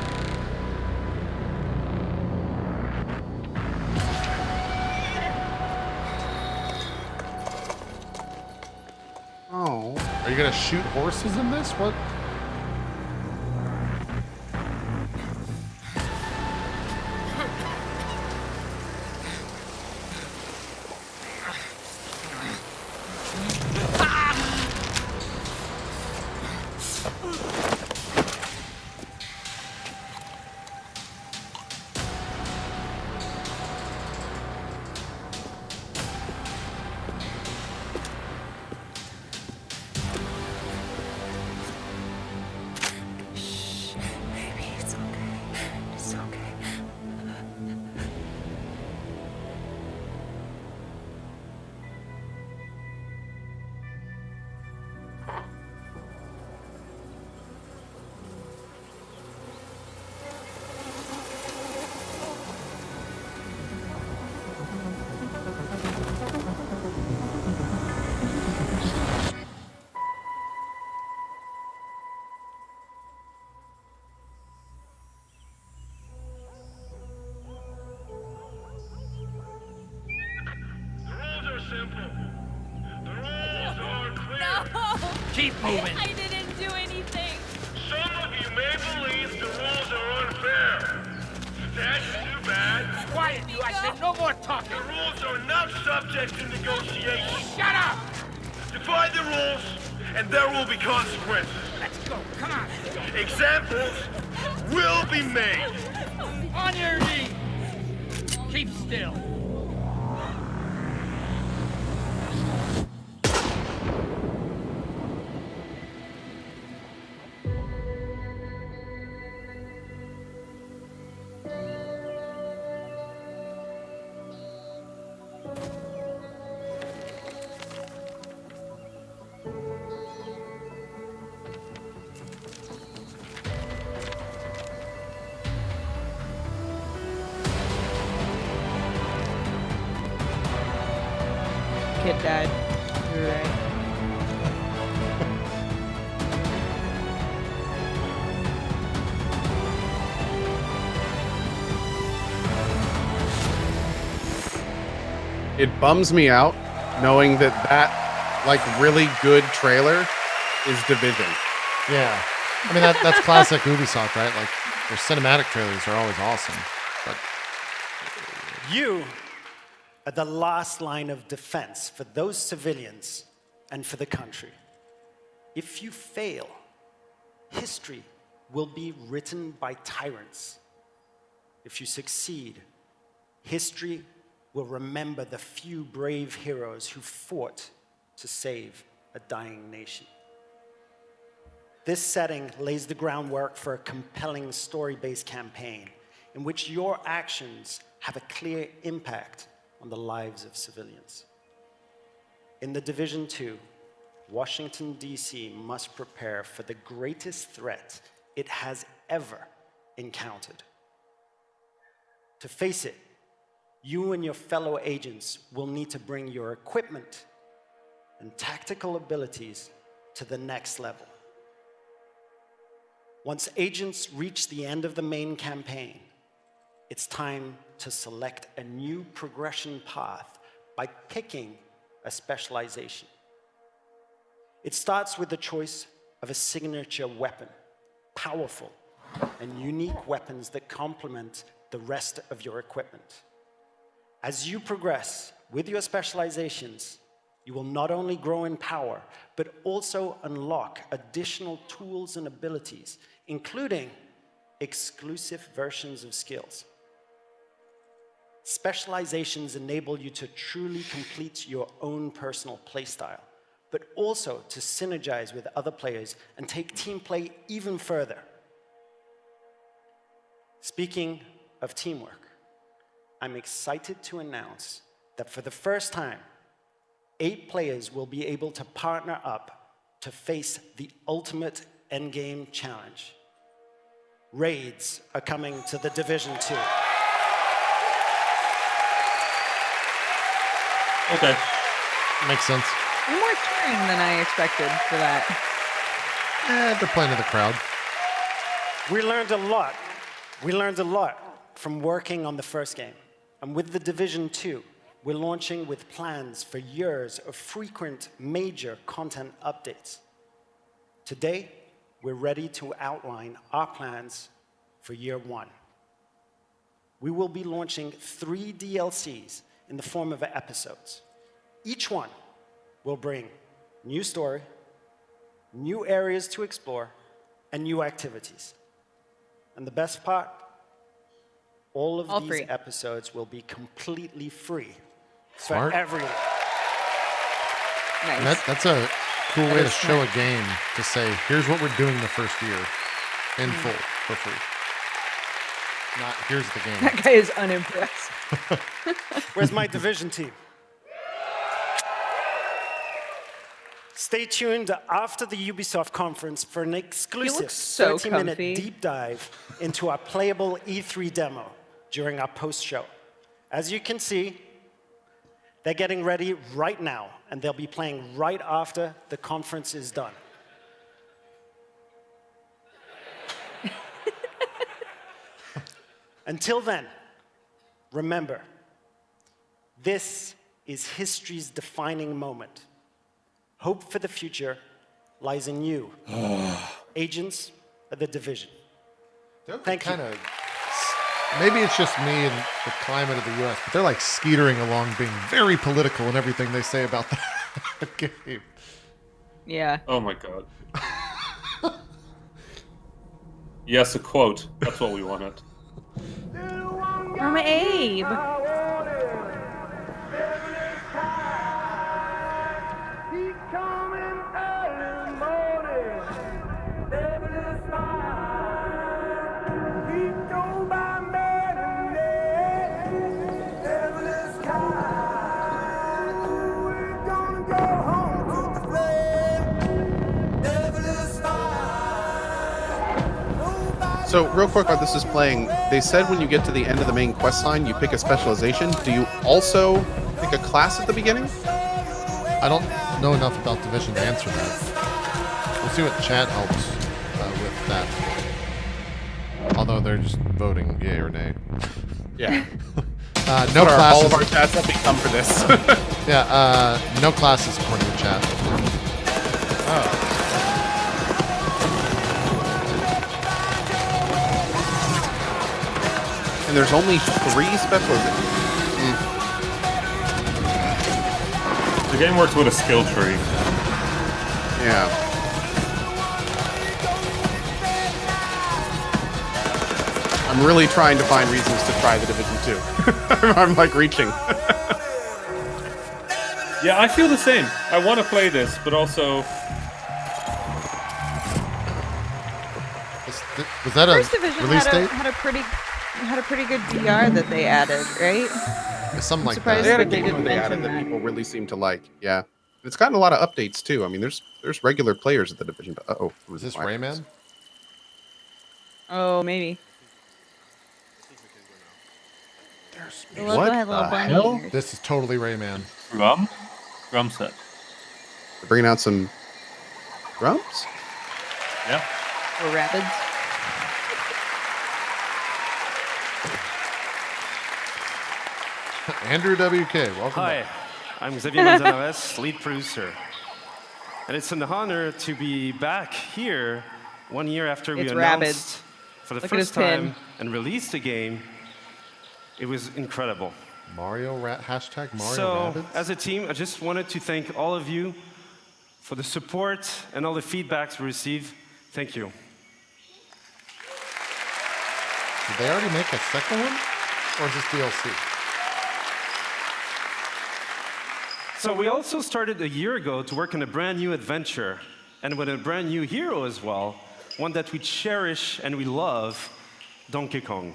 Oh. Are you gonna shoot horses in this? What? Keep moving. I didn't do anything. Some of you may believe the rules are unfair, and no more talking. The rules are not subject to negotiation. Shut up! Defy the rules, and there will be consequences. Let's go, come on. Examples will be made. On your knees. Keep still. Kid died. You're right. It bums me out knowing that like really good trailer is Division. Yeah. I mean, that's classic Ubisoft, right? Like, their cinematic trailers are always awesome. But You are the last line of defense for those civilians and for the country. If you fail, history will be written by tyrants. If you succeed, history will remember the few brave heroes who fought to save a dying nation. This setting lays the groundwork for a compelling story-based campaign in which your actions have a clear impact on the lives of civilians. In The Division 2, Washington, D.C. must prepare for the greatest threat it has ever encountered. To face it, you and your fellow agents will need to bring your equipment and tactical abilities to the next level. Once agents reach the end of the main campaign, it's time to select a new progression path by picking a specialization. It starts with the choice of a signature weapon, powerful and unique weapons that complement the rest of your equipment. As you progress with your specializations, you will not only grow in power, but also unlock additional tools and abilities, including exclusive versions of skills. Specializations enable you to truly complete your own personal playstyle, but also to synergize with other players and take team play even further. Speaking of teamwork, I'm excited to announce that for the first time, 8 players will be able to partner up to face the ultimate endgame challenge. Raids are coming to The Division 2. Okay. Makes sense. Way more cheering than I expected for that. They're playing to the crowd. We learned a lot. We learned a lot from working on the first game. And with The Division 2, we're launching with plans for years of frequent major content updates. Today, we're ready to outline our plans for year 1. We will be launching 3 DLCs in the form of episodes. Each one will bring new story, new areas to explore, and new activities. And the best part, all of these episodes will be completely free Smart. for everyone. Nice. That's a cool way to show a game, to say, here's what we're doing the first year in full for free. Not, here's the game. That guy is unimpressed. Where's my Division team? Stay tuned after the Ubisoft conference for an exclusive so 30-minute comfy. deep dive into our playable E3 demo during our post-show. As you can see, they're getting ready right now, and they'll be playing right after the conference is done. Until then, remember, this is history's defining moment. Hope for the future lies in you, agents of the Division. Thank you. Maybe it's just me and the climate of the U.S., but they're like skeetering along, being very political in everything they say about that game. Yeah. Oh my god. Yes, a quote. That's what we wanted. From Abe. So, real quick while this is playing, they said when you get to the end of the main quest line, you pick a specialization. Do you also pick a class at the beginning? I don't know enough about Division to answer that. We'll see what chat helps with that. Although they're just voting yay or nay. Yeah. No classes. All of our chats have become for this. Yeah, no classes according to chat. Oh. And there's only 3 specializations. The game works with a skill tree. Yeah. I'm really trying to find reasons to try the Division 2. I'm like reaching. Yeah, I feel the same. I want to play this, but also... Was that a First Division release date? had a pretty good VR that they added, right? Something like surprised They had a that they game didn't they added mention that that. people really seem to like. Yeah. It's gotten a lot of updates too. I mean, there's regular players at the Division. Uh-oh. Is this Rayman? Oh, maybe. What the hell? This is totally Rayman. Drum? Drum set. They're bringing out some drums? Yeah. Or Rabbids. Andrew WK, welcome Hi, back. I'm Xavier Manzanares, lead producer. And it's an honor to be back here 1 year after we It's announced Rabbids. for the Look at his first time pin. and released the game. It was incredible. Hashtag Mario So, Rabbids? as a team, I just wanted to thank all of you for the support and all the feedbacks we received. Thank you. Did they already make a second one? Or is this DLC? So we also started a year ago to work on a brand new adventure, and with a brand new hero as well, one that we cherish and we love, Donkey Kong.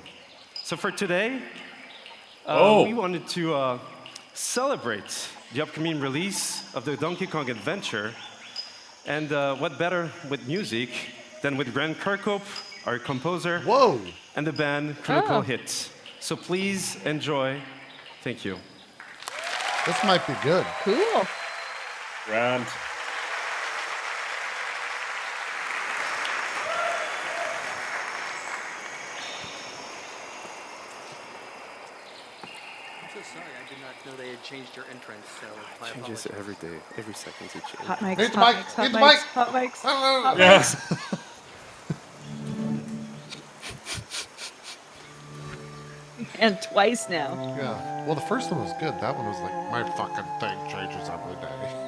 So for today, we wanted to celebrate the upcoming release of the Donkey Kong adventure, and what better with music than with Grant Kirkhope, our composer, and the band Critical Hit. So please enjoy. Thank you. This might be good. Cool. Grand. I'm so sorry. I did not know they had changed your entrance. So my Changes apologies. every day. Every second's a change. Hot mics, Hit the hot mic, mics, hit hot the mics, mic. hot mics, hot Yes. mics. And twice now. Yeah. Well, the first one was good. That one was like, my fucking thing changes every day.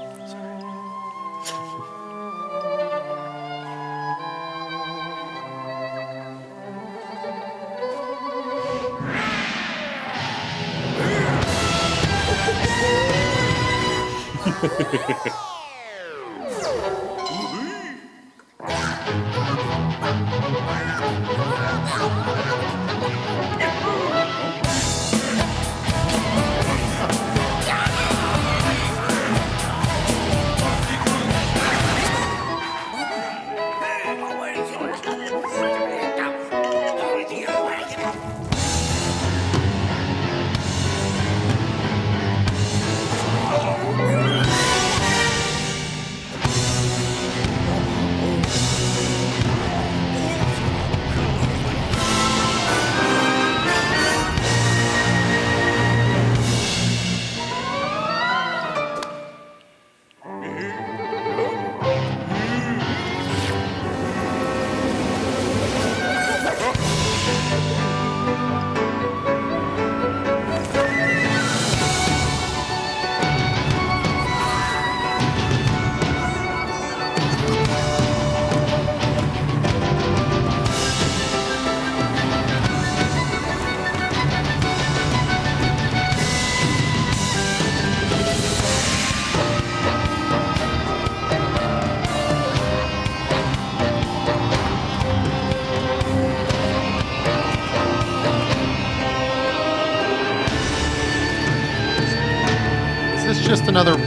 another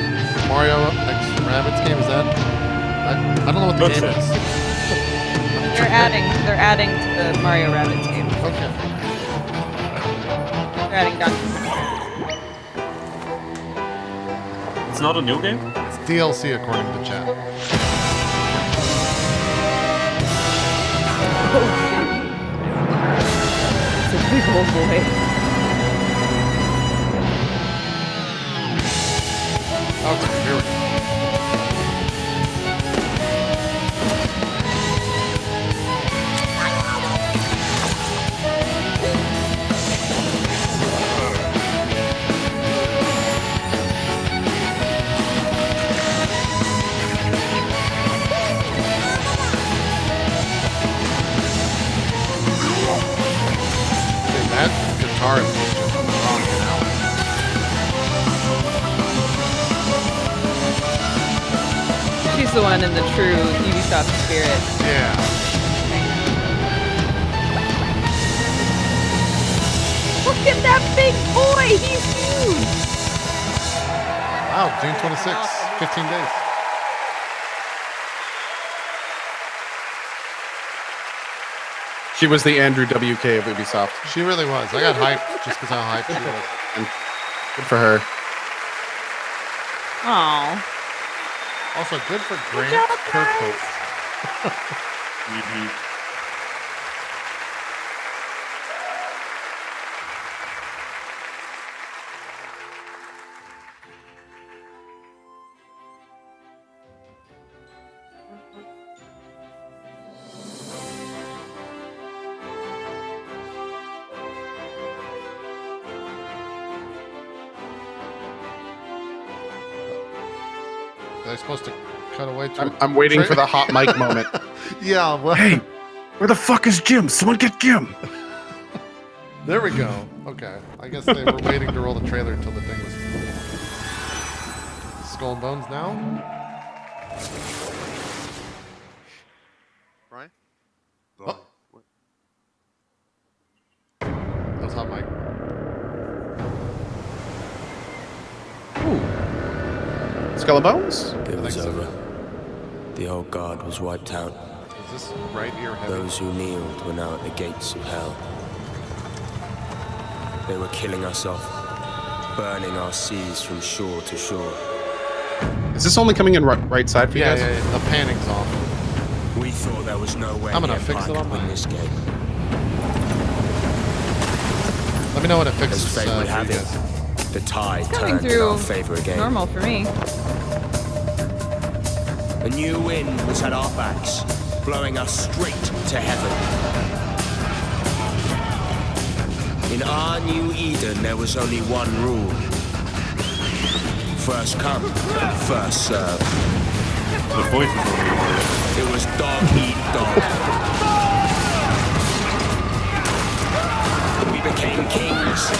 Mario X Rabbids game? Is that? I don't know what the game is. They're adding to the Mario Rabbids game. Okay. They're adding dungeons. It's not a new game? It's DLC according to chat. It's a big old boy. Okay, here we go. That guitar is just rocking out. She's the one in the true Ubisoft spirit. Yeah. Look at that big boy! He's huge! Wow, June 26th, 15 days. She was the Andrew WK of Ubisoft. She really was. I got hyped just because how hyped she was. And good for her. Aww. Also, good for Grant job, Kirkhope. Are they supposed to cut away to I'm waiting for the hot mic moment. Yeah, well. Hey, where the fuck is Jim? Someone get Jim. There we go. Okay. I guess they were waiting to roll the trailer until the thing was Skull and Bones now? Brian? Oh. That was hot mic. Skull and Bones? It was over. The old guard was wiped out. Is this right ear heavy? Those who kneeled were now at the gates of hell. They were killing us off, burning our seas from shore to shore. Is this only coming in right side for you guys? Yeah, the panning's off. We thought there was no way I'm gonna the fix Empire it on could win mine. this game. Let me know when it fixes. As fate would have for you it, guys. the tide It's coming turned in through our favor again. normal for me. A new wind was at our backs, blowing us straight to heaven. In our new Eden, there was only one rule. First come, first serve. The voice is on. It was dog eat dog. We became kings,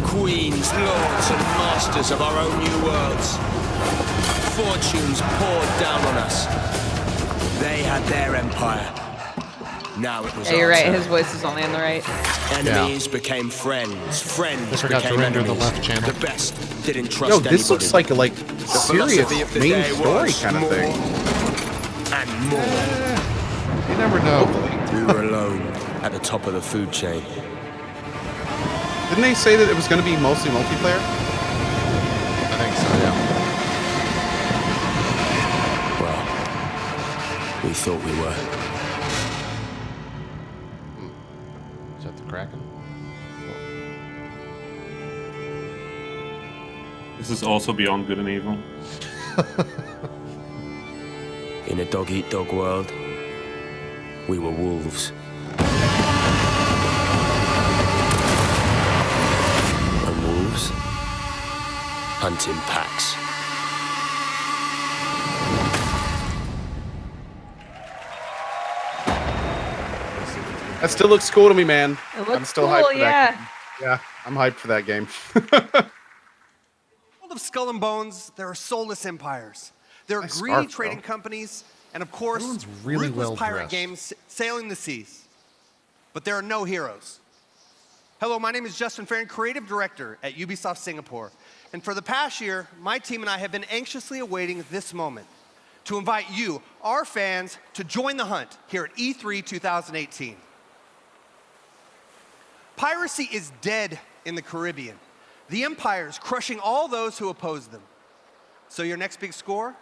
queens, lords, and masters of our own new worlds. Fortunes poured down on us. They had their empire. Now it was Yeah, you're our right. turn. His voice is only on the right. Enemies became friends. Friends I forgot to became render the enemies. left channel. The best didn't trust Yo, anybody. this looks like a serious philosophy of the main day story was kind of thing. And more. You never know. We were alone at the top of the food chain. Didn't they say that it was going to be mostly multiplayer? I think so, yeah. Well, we thought we were. Is that the Kraken? This is also beyond good and evil. In a dog-eat-dog world, we were wolves. And wolves hunt in packs. That still looks cool to me, man. It looks I'm still cool, hyped for yeah. that game. Yeah, I'm hyped for that game. World of Skull and Bones, there are soulless empires. There are Nice greedy scarf, trading bro. companies, and of course, Everyone's really ruthless well pirate dressed. games sailing the seas. But there are no heroes. Hello, my name is Justin Farron, Creative Director at Ubisoft Singapore. And for the past year, my team and I have been anxiously awaiting this moment to invite you, our fans, to join the hunt here at E3 2018. Piracy is dead in the Caribbean. The Empire is crushing all those who oppose them. So your next big score?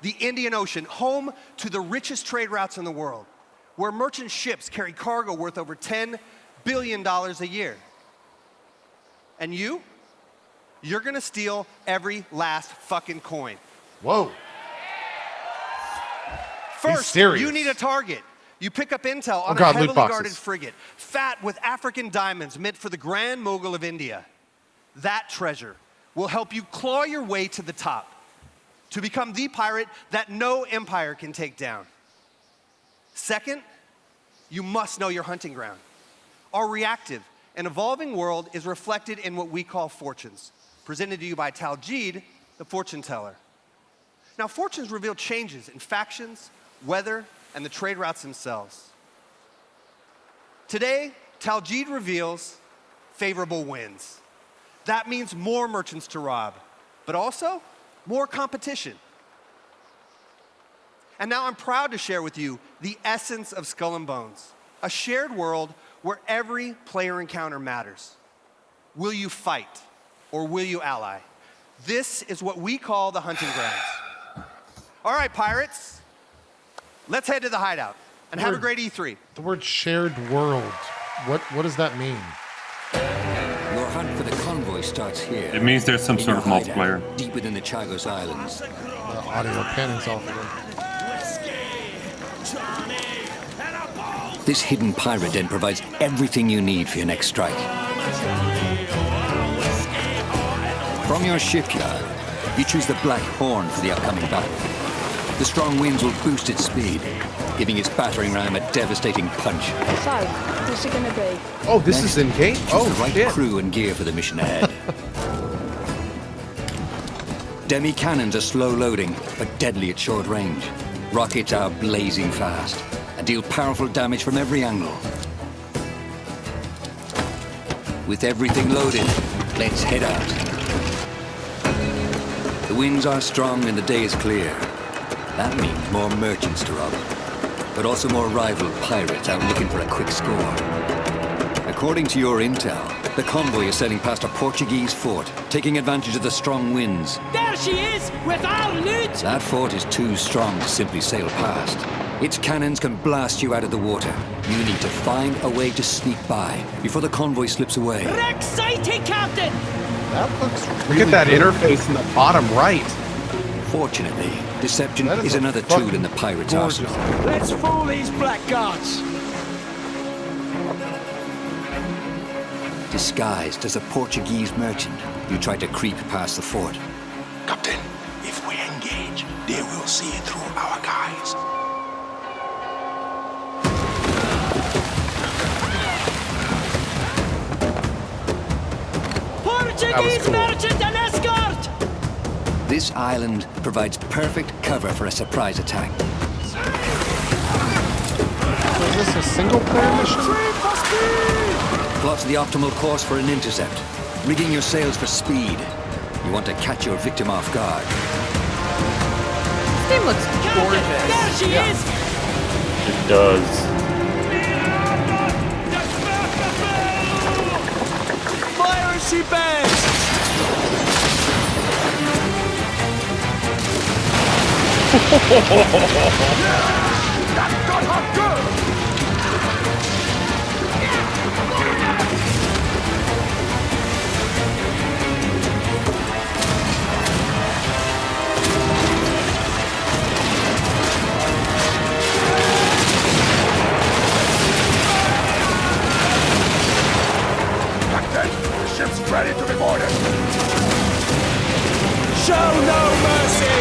The Indian Ocean, home to the richest trade routes in the world, where merchant ships carry cargo worth over $10 billion a year. And you're gonna steal every last fucking coin. Whoa. First, you need a target. You pick up intel on a heavily guarded frigate, fat with African diamonds meant for the Grand Mogul of India. That treasure will help you claw your way to the top, to become the pirate that no empire can take down. Second, you must know your hunting ground. Our reactive and evolving world is reflected in what we call fortunes, presented to you by Taljeed, the fortune teller. Now, fortunes reveal changes in factions, weather, and the trade routes themselves. Today, Taljeed reveals favorable winds. That means more merchants to rob, but also more competition. And now I'm proud to share with you the essence of Skull and Bones, a shared world where every player encounter matters. Will you fight or will you ally? This is what we call the hunting grounds. All right, pirates, let's head to the hideout and have a great E3. The word shared world, what does that mean? Your hunt for the convoy starts here. It means there's some sort of multiplayer. Deep within the Chagos Islands. The audio panning's off again. This hidden pirate den provides everything you need for your next strike. From your shipyard, you choose the Black Horn for the upcoming battle. The strong winds will boost its speed, giving its battering ram a devastating punch. So, what's it going to be? Oh, this is in-game? Oh, the right crew and gear for the mission ahead. Demi cannons are slow loading, but deadly at short range. Rockets are blazing fast and deal powerful damage from every angle. With everything loaded, let's head out. The winds are strong and the day is clear. That means more merchants to rob, but also more rival pirates out looking for a quick score. According to your intel, the convoy is sailing past a Portuguese fort, taking advantage of the strong winds. There she is, with our loot! That fort is too strong to simply sail past. Its cannons can blast you out of the water. You need to find a way to sneak by before the convoy slips away. Exciting, Captain! That looks Look at that interface in the bottom right. Fortunately, deception is another tool in the pirate's arsenal. Let's fool these blackguards! Disguised as a Portuguese merchant, you try to creep past the fort. Captain, if we engage, they will see through our guys. Portuguese merchant and escort! This island provides perfect cover for a surprise attack. Is this a single-player mission? Plots the optimal course for an intercept, rigging your sails for speed. You want to catch your victim off guard. This game looks gorgeous. There she is! It does. Fire as she bangs! That got her good! Captain, the ship's ready to be boarded. Show no mercy!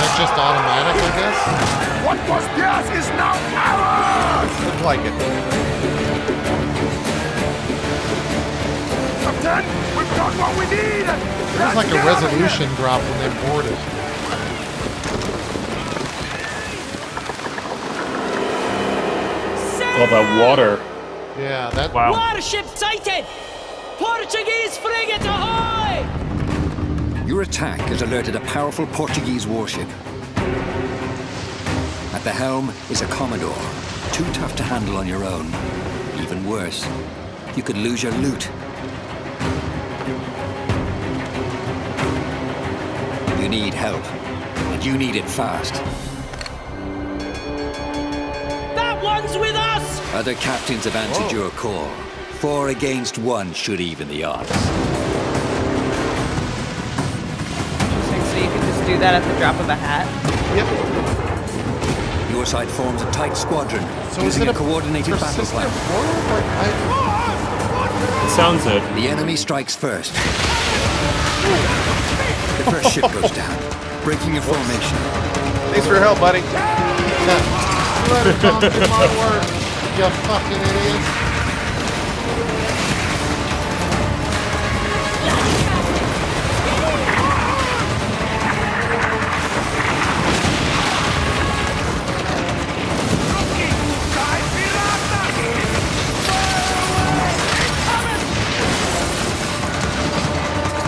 That's just automatic, I guess? What was theirs is now ours! Looked like it. Captain, we've got what we need! There's like a resolution drop when they board it. All that water. Yeah, that. Wow. Warship sighted! Portuguese frigate ahoy! Your attack has alerted a powerful Portuguese warship. At the helm is a Commodore, too tough to handle on your own. Even worse, you could lose your loot. You need help, and you need it fast. That one's with us! Other captains have answered your call. 4 against 1 should even the odds. So you can just do that at the drop of a hat? Yep. Your side forms a tight squadron, So using is it a coordinated battle persistent plan. forward? It sounds it. The enemy strikes first. The first ship goes down, breaking your formation. Thanks for your help, buddy. Let it come to my work, you fucking idiots.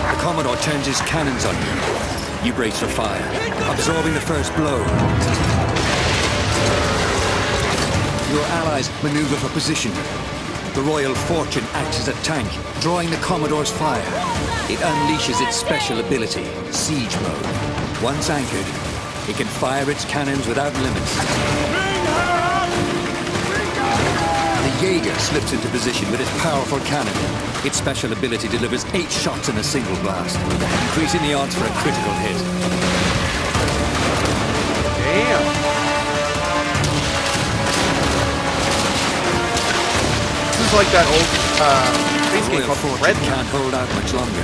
The Commodore turns his cannons on you. You brace for fire, absorbing the first blow. Your allies maneuver for position. The Royal Fortune acts as a tank, drawing the Commodore's fire. It unleashes its special ability, Siege Mode. Once anchored, it can fire its cannons without limits. The Jaeger slips into position with its powerful cannon. Its special ability delivers 8 shots in a single blast, increasing the odds for a critical hit. Damn. This is like that old space game Royal called Fortune can't hold out much longer.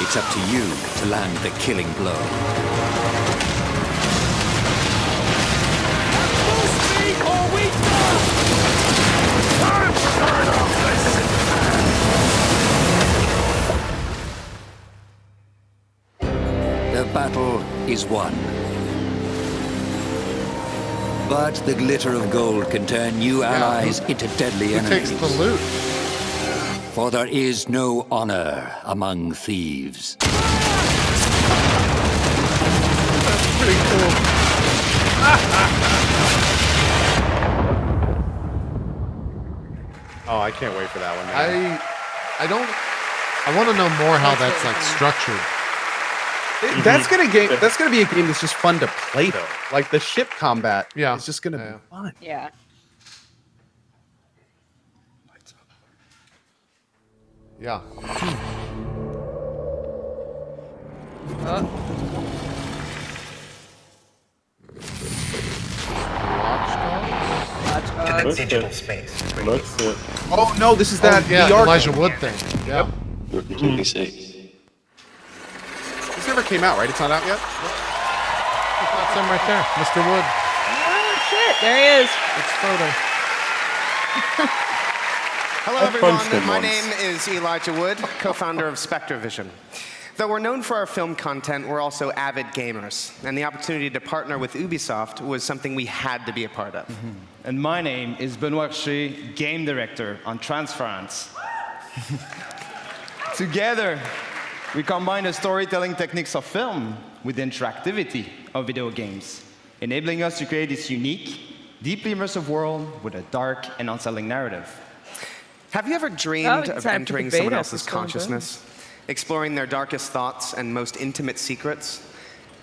It's up to you to land the killing blow. Full speed or we The battle is won. But the glitter of gold can turn new allies into deadly Who enemies. takes the loot? For there is no honor among thieves. That's pretty cool. Oh, I can't wait for that one. I want to know more how that's like structured. That's gonna be a game that's just fun to play though. Like the ship combat is just gonna be fun. Yeah. Yeah. To the digital space. Oh no, this is that yeah, VR Elijah game. Wood thing. Yep. You're completely safe. This never came out, right? It's not out yet? That's him right there, Mr. Wood. Oh shit, there he is. It's photo. Hello, I everyone. punched him My once. name is Elijah Wood, co-founder of SpectreVision. Though we're known for our film content, we're also avid gamers. And the opportunity to partner with Ubisoft was something we had to be a part of. And my name is Benoit Richer, game director on Transference. Together, we combine the storytelling techniques of film with the interactivity of video games, enabling us to create this unique, deeply immersive world with a dark and unsettling narrative. Have you ever dreamed it's of time for entering the someone beta else's for Stone consciousness, exploring their darkest thoughts and most intimate secrets?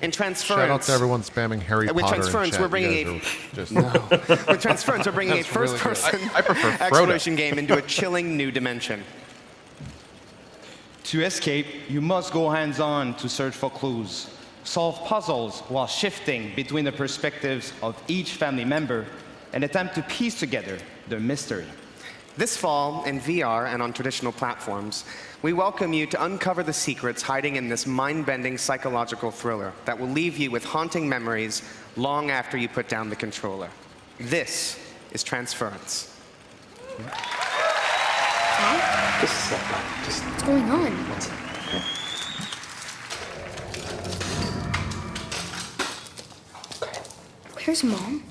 In Transference, Shout out to everyone spamming Harry with Potter in Transference, chat. we're bringing You guys are just with Transference, we're bringing a That's really good. first-person I prefer Frodo. exploration game into a chilling new dimension. To escape, you must go hands-on to search for clues, solve puzzles while shifting between the perspectives of each family member, and attempt to piece together the mystery. This fall, in VR and on traditional platforms, we welcome you to uncover the secrets hiding in this mind-bending psychological thriller that will leave you with haunting memories long after you put down the controller. This is Transference. What's going on? Where's Mom?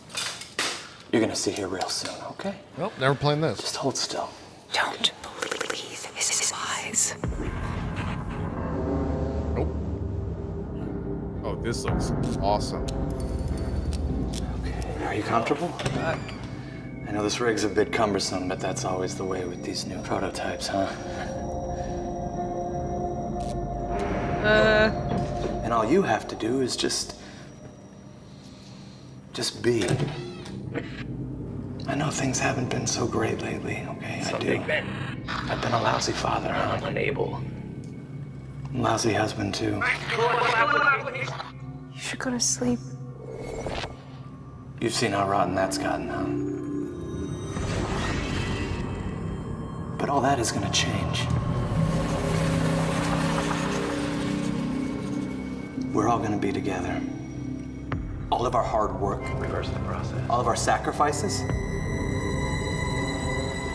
You're gonna see here real soon, okay? Well, never playing this. Just hold still. Don't believe his lies. Oh, this looks awesome. Are you comfortable? I know this rig's a bit cumbersome, but that's always the way with these new prototypes, huh? And all you have to do is just be. I know things haven't been so great lately, okay? I do. I've been a lousy father, huh? Unable. Lousy husband, too. You should go to sleep. You've seen how rotten that's gotten, huh? But all that is gonna change. We're all gonna be together. All of our hard work. Reverse the process. All of our sacrifices.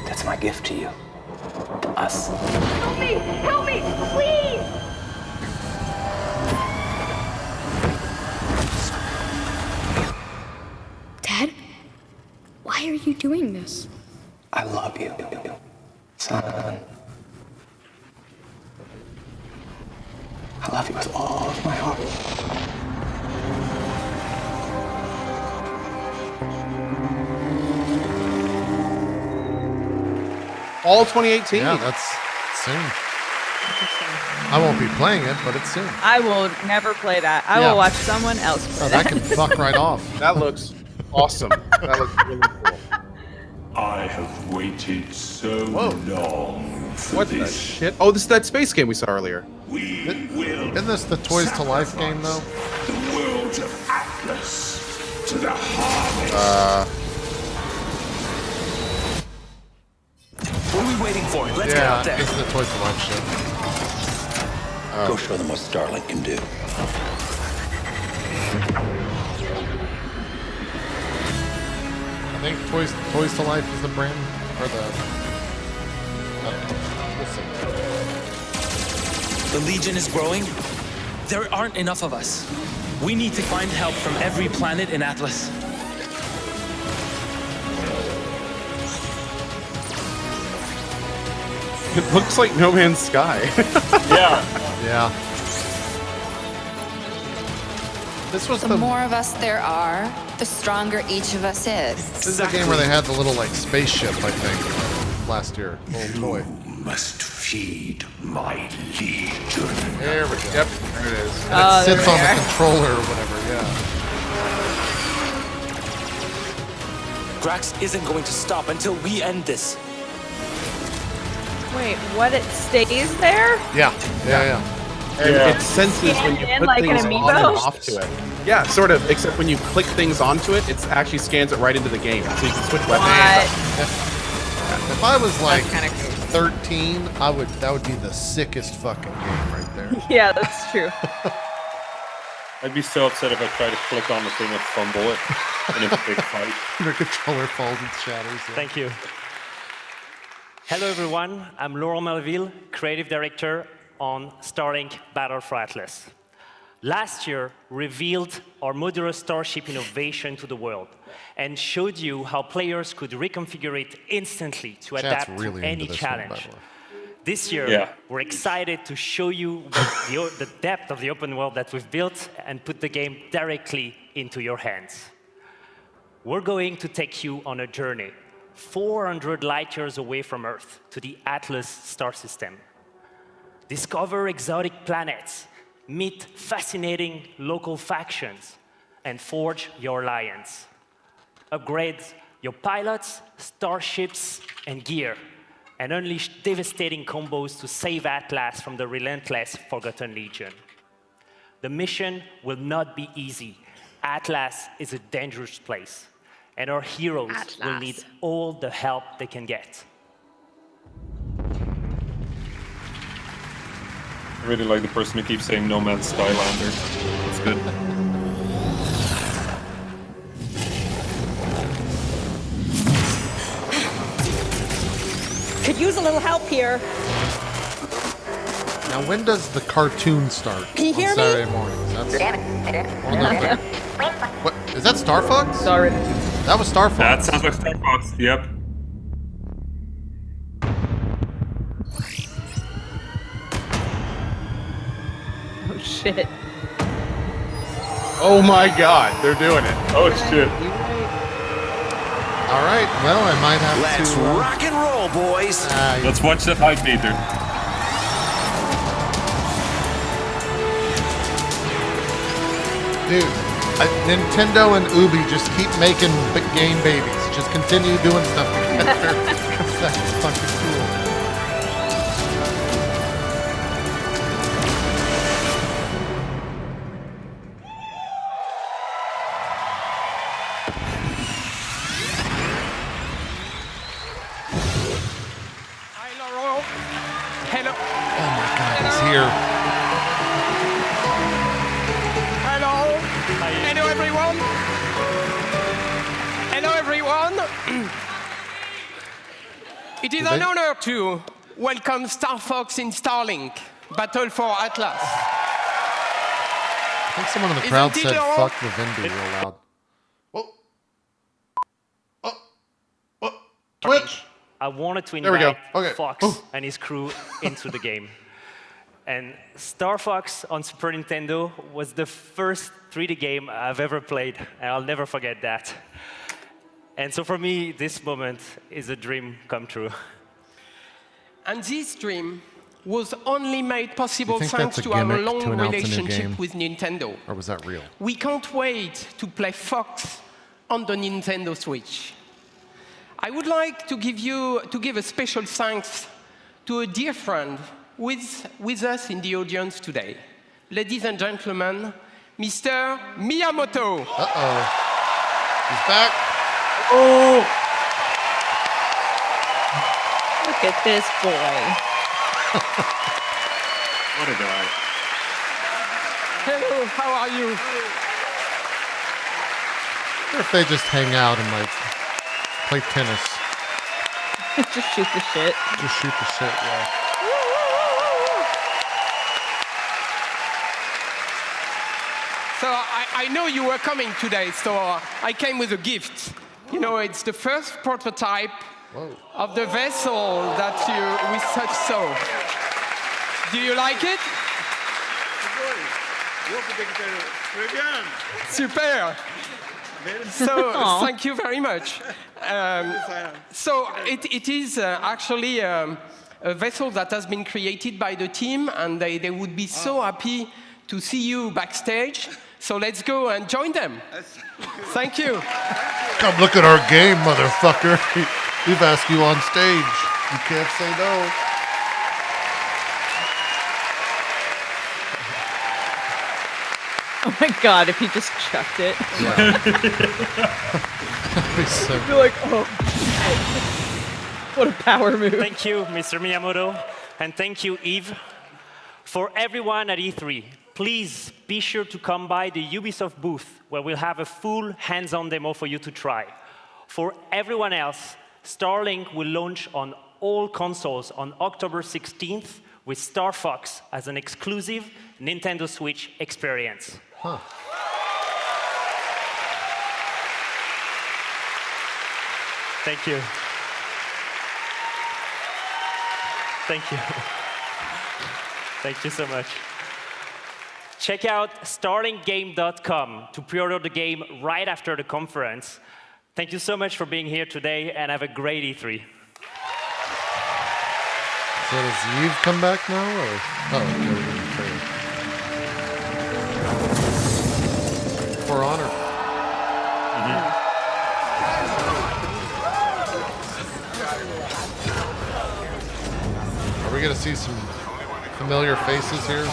That's my gift to you. Us. Help me! Help me! Please! Dad? Why are you doing this? I love you, son. I love you with all of my heart. All 2018. Yeah, that's soon. I won't be playing it, but it's soon. I will never play that. I Yeah. will watch someone else play Oh, that can fuck right off. That looks awesome. That looks really cool. I have waited so long for What the this. shit? Oh, this is that space game we saw earlier. Isn't this the Toys to Life game, though? The world of Atlas to the harvest. What are we waiting for? Let's get Yeah, out there. this is the Toys to Life shit. Go show them what Starlink can do. I think Toys to Life is the brand, or the... we'll see. The Legion is growing. There aren't enough of us. We need to find help from every planet in Atlas. It looks like No Man's Sky. Yeah. Yeah. This was The the... more of us there are, the stronger each of us is. This is the game where they had the little, like, spaceship, I think, last year. Little toy. Must feed my legion. There we go. Yep, there it is. And it sits on the controller or whatever, yeah. Drax isn't going to stop until we end this. Wait, what? It stays there? Yeah. And it senses when you In put like an things on and amiibo? off to it. Yeah, sort of, except when you click things onto it, it actually scans it right into the game. So you can switch weapons. If I was like 13, that would be the sickest fucking game right there. Yeah, that's true. I'd be so upset if I tried to click on the thing and fumble it in a big fight. Your controller falls and shatters. Yeah. Thank you. Hello everyone, I'm Laurent Melville, Creative Director on Starlink Battle for Atlas. Last year, revealed our modular starship innovation to the world and showed you how players could reconfigure it instantly to adapt really to any into this one, by challenge. the way. This year, we're excited to show you the depth of the open world that we've built and put the game directly into your hands. We're going to take you on a journey 400 light years away from Earth to the Atlas star system. Discover exotic planets, meet fascinating local factions, and forge your alliance. Upgrade your pilots, starships, and gear, and unleash devastating combos to save Atlas from the relentless Forgotten Legion. The mission will not be easy. Atlas is a dangerous place, and our heroes will need all the help they can get. I really like the person who keeps saying No Man's Skylander. It's good. Could use a little help here. Now, when does the cartoon start? Can you hear on me? Saturday mornings. That's one of the things. What? Is that Star Fox? Sorry. That was Star Fox. That sounds like Star Fox. Yep. Oh shit. Oh my god, they're doing it. Oh shit. All right, well, I might have Let's to... rock and roll, boys. Let's watch that hype meter. Dude, Nintendo and Ubi just keep making game babies. Just continue doing stuff together. That's fucking cool. Hello. Oh my god, he's here. Hello. Hello, everyone. Hello, everyone. It is an honor to welcome Star Fox in Starlink, Battle for Atlas. I think someone in the crowd said fuck Vivendi real loud. Twitch! I wanted to There we go. invite Okay. Fox and his crew into the game. And Star Fox on Super Nintendo was the first 3D game I've ever played, and I'll never forget that. And so for me, this moment is a dream come true. And this dream was only made possible think thanks that's a to our gimmick to long announce a new relationship game? with Nintendo. Or was that real? We can't wait to play Fox on the Nintendo Switch. I would like to give a special thanks to a dear friend with us in the audience today. Ladies and gentlemen, Mr. Miyamoto. Uh-oh. He's back. Oh! Look at this boy. What a guy. Hello, how are you? Or if they just hang out and like play tennis. Just shoot the shit. Just shoot the shit, yeah. So I know you were coming today, so I came with a gift. You know, it's the first prototype of the vessel that we saw. Do you like it? Super. So thank you very much. So it is actually a vessel that has been created by the team, and they would be so happy to see you backstage. So let's go and join them. Thank you. Come look at our game, motherfucker. We've asked you on stage. You can't say no. Oh my god, if he just chucked it. That'd be so You're like, oh. What a power move. Thank you, Mr. Miyamoto. And thank you, Eve. For everyone at E3, please be sure to come by the Ubisoft booth, where we'll have a full hands-on demo for you to try. For everyone else, Starlink will launch on all consoles on October 16th with Star Fox as an exclusive Nintendo Switch experience. Huh. Thank you. Thank you. Thank you so much. Check out starlinkgame.com to pre-order the game right after the conference. Thank you so much for being here today, and have a great E3. So does Eve come back now, or? Oh, okay. For honor. Are we gonna see some familiar faces here?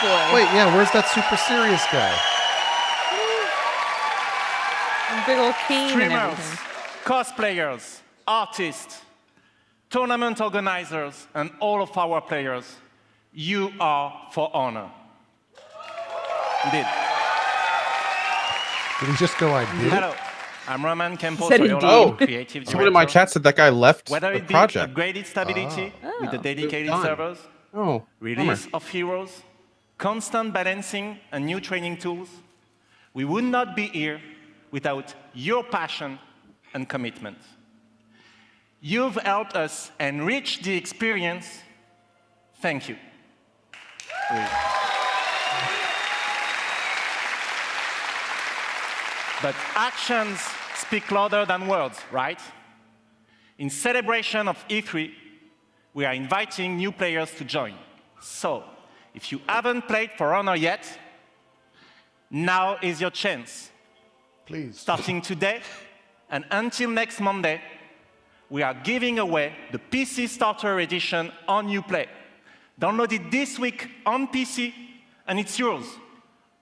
Boy. Wait, yeah, where's that super serious guy? Big old cane and Streamers, everything. cosplayers, artists, tournament organizers, and all of our players, you are for honor. Indeed. Did he just go, I did? Hello. I'm Roman Campos, Said Royal indeed. Creative Someone in my Director. chat said that guy left Whether the it be project. upgraded stability with the dedicated Done. servers, Oh, release of heroes, constant balancing, and new training tools, we would not be here without your passion and commitment. You've helped us enrich the experience. Thank you. But actions speak louder than words, right? In celebration of E3, we are inviting new players to join. So, if you haven't played For Honor yet, now is your chance. Please. Starting today and until next Monday, we are giving away the PC Starter Edition on Uplay. Download it this week on PC, and it's yours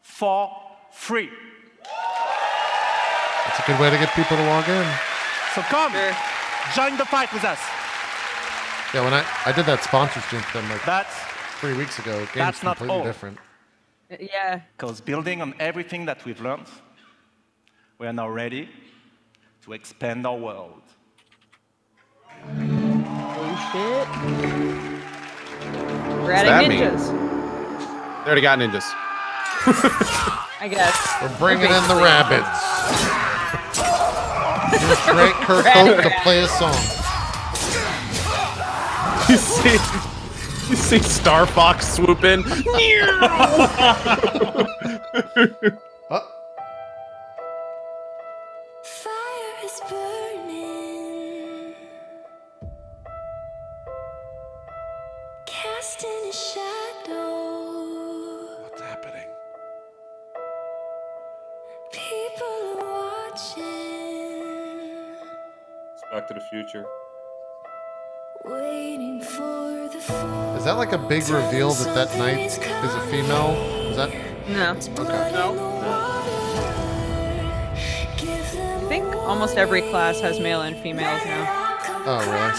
for free. That's a good way to get people to log in. So come, join the fight with us. Yeah, when I did that sponsor stream for them like That's 3 weeks ago, the game's that's not completely all. different. Yeah. Because building on everything that we've learned, we are now ready to expand our world. Oh shit. We're What's adding that mean? ninjas. They already got ninjas. I guess. We're bringing in the Rabbids. Here's Great Kirk Hope to play a song. You see Star Fox swoop in. Fire is burning, casting a shadow. What's happening? People are watching, It's Back to the Future. waiting for the fall. Is that like a big reveal that that knight is a female? Is that? No. Okay. I think almost every class has male and females now. Oh, really?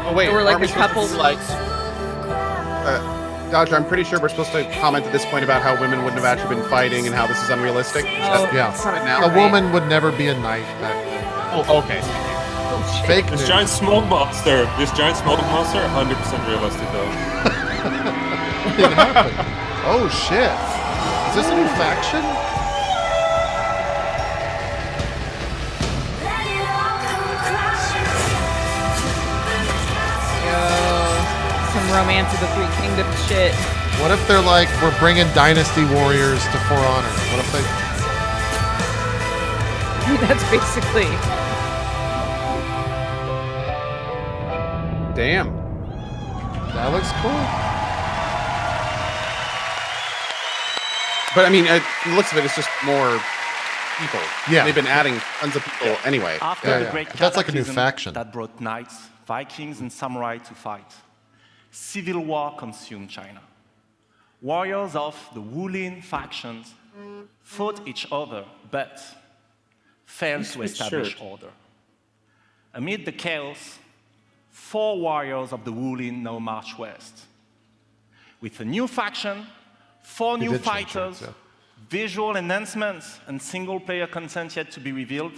Oh wait, There were like aren't we a supposed to couple. do, like, Dodger, I'm pretty sure we're supposed to comment at this point about how women wouldn't have actually been fighting and how this is unrealistic. Yeah. Now? A woman would never be a knight back then. Oh, okay. Fake This news. giant smoke monster. This giant smoke monster, 100% realistic though. What did happen? Oh shit! Is this a new faction? Some Romance of the Three Kingdoms shit. What if they're like, we're bringing Dynasty Warriors to For Honor? What if they? That's basically. Damn. That looks cool. But I mean, it looks of it, it's just more people. Yeah. They've been adding tons of people anyway. After the great That's like a new cataclysm faction. that brought knights, Vikings, and samurai to fight, civil war consumed China. Warriors of the Wulin factions fought each other, but failed to establish order. Amid the chaos, 4 warriors of the Wulin now march west. With a new faction, 4 new fighters, visual enhancements, and single-player content yet to be revealed,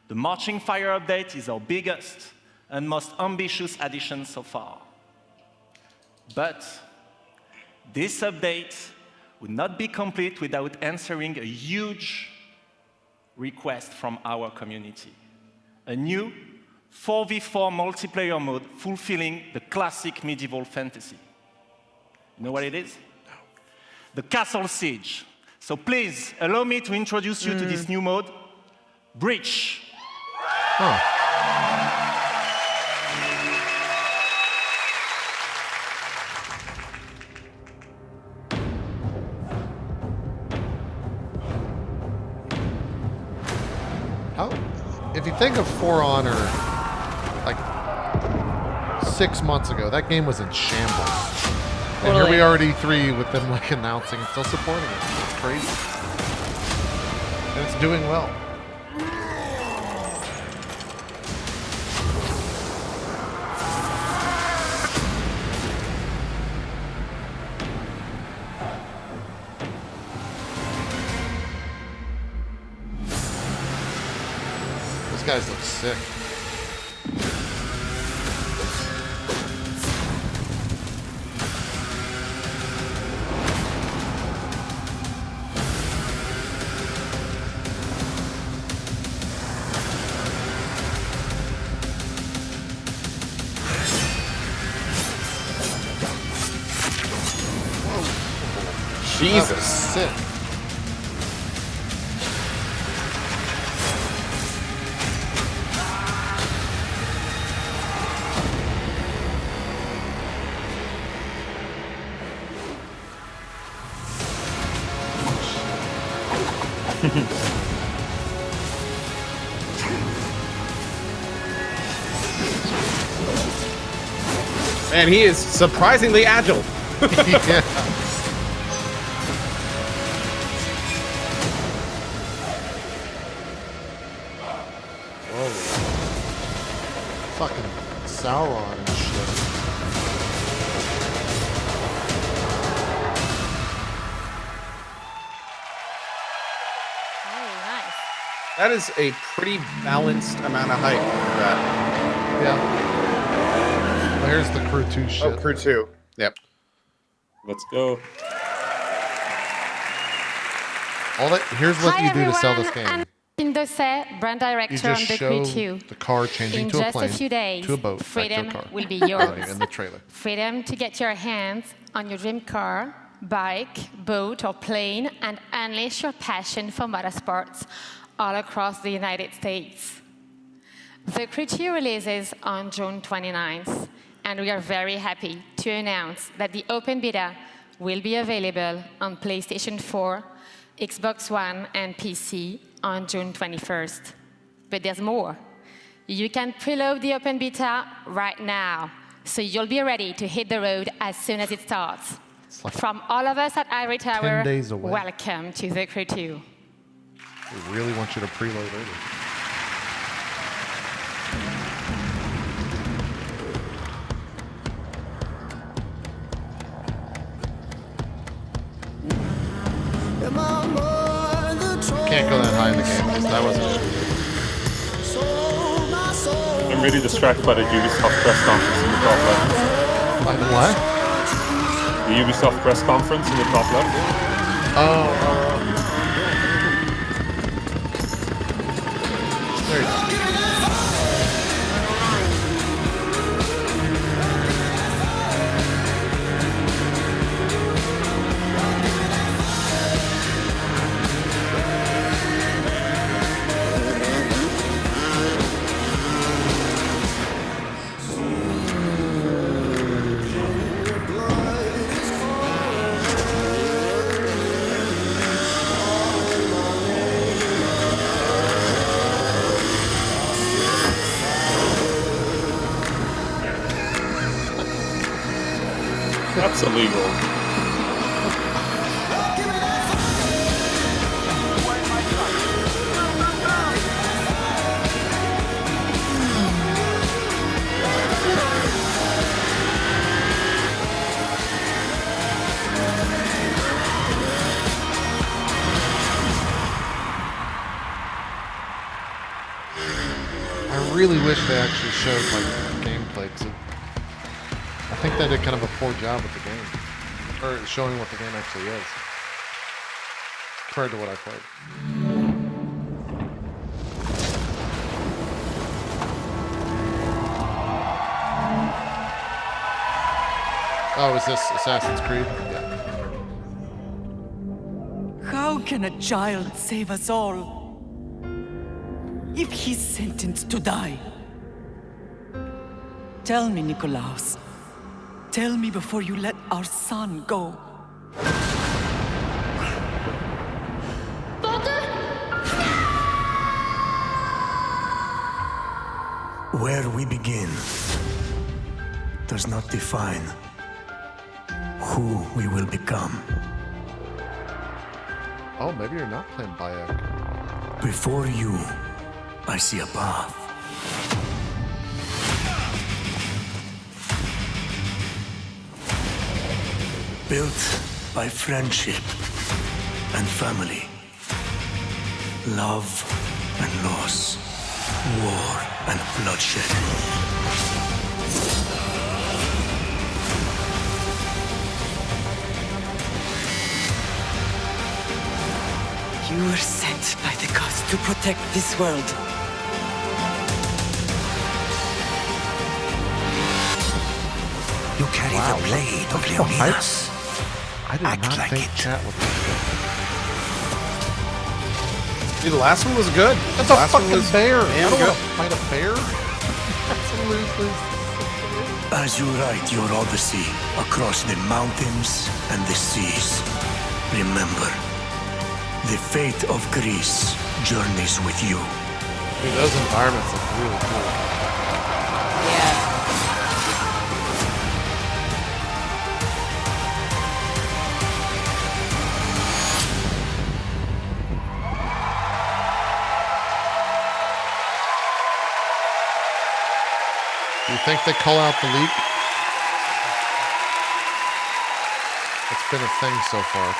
the Marching Fire update is our biggest and most ambitious addition so far. But this update would not be complete without answering a huge request from our community. A new 4v4 multiplayer mode fulfilling the classic medieval fantasy. You know what it is? No. The Castle Siege. So please, allow me to introduce you to this new mode, Breach. How? If you think of For Honor, like 6 months ago, that game was in shambles. And here we are at E3 with them like announcing and still supporting it. It's crazy. And it's doing well. guys look sick. Jesus. That was sick. Man, he is surprisingly agile. Yeah. Whoa. Fucking Sauron and shit. That is a pretty balanced amount of height for that. Yeah. There's the crew 2 shit. Oh, crew 2. Yep. Let's go. Here's what Hi you do to sell everyone, this game. I'm Indose, brand You director on just the show Crew 2. the car changing In to a just plane, a few days, to a boat, freedom back to a car. will be yours. In the trailer. Freedom to get your hands on your dream car, bike, boat, or plane and unleash your passion for motorsports all across the United States. The Crew 2 releases on June 29th, and we are very happy to announce that the open beta will be available on PlayStation 4, Xbox One, and PC on June 21st. But there's more. You can preload the open beta right now, so you'll be ready to hit the road as soon as it starts. Like From all of us at Ivory 10 Tower, days away. welcome to the Crew 2. We really want you to preload early. Can't go that high in the game because that wasn't it. I'm really distracted by the Ubisoft press conference in the top left. By the what? The Ubisoft press conference in the top left. Oh. There you go. That's illegal. I really wish they actually showed like gameplay. Cause I think they did kind of a poor job with the game, or showing what the game actually is, compared to what I played. Oh, is this Assassin's Creed? Yeah. How can a child save us all if he's sentenced to die? Tell me, Nikolaos. Tell me before you let our son go. Where we begin does not define who we will become. Oh, maybe you're not playing Bayek. Before you, I see a path. Built by friendship and family, love and loss. war and bloodshed. You were sent by the gods to protect this world. You carry the blade of Leonidas. I did not think chat would be Dude, the last one was good. That's a fucking bear. I don't want to fight a bear. That's a lose-lose. As you write your Odyssey across the mountains and the seas, remember, the fate of Greece journeys with you. Dude, those environments look really cool. Do you think they call out the leak? It's been a thing so far.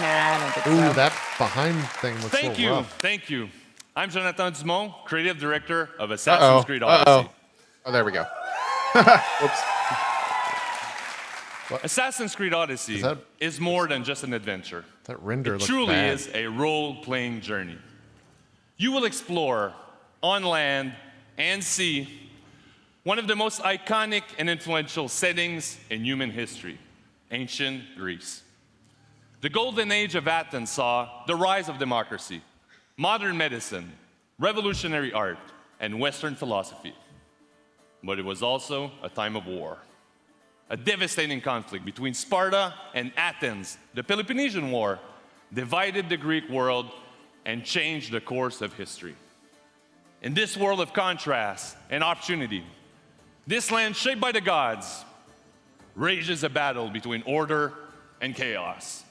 Nah, I don't think Ooh, so. that behind thing looks Thank so you. rough. Thank you. I'm Jonathan Dumont, creative director of Assassin's Creed Odyssey. Oh, there we go. Whoops. Assassin's Creed Odyssey is more than just an adventure. That render It looks truly bad. is a role-playing journey. You will explore on land and sea one of the most iconic and influential settings in human history, ancient Greece. The golden age of Athens saw the rise of democracy, modern medicine, revolutionary art, and Western philosophy. But it was also a time of war. A devastating conflict between Sparta and Athens, the Peloponnesian War, divided the Greek world and changed the course of history. In this world of contrast and opportunity, this land shaped by the gods rages a battle between order and chaos.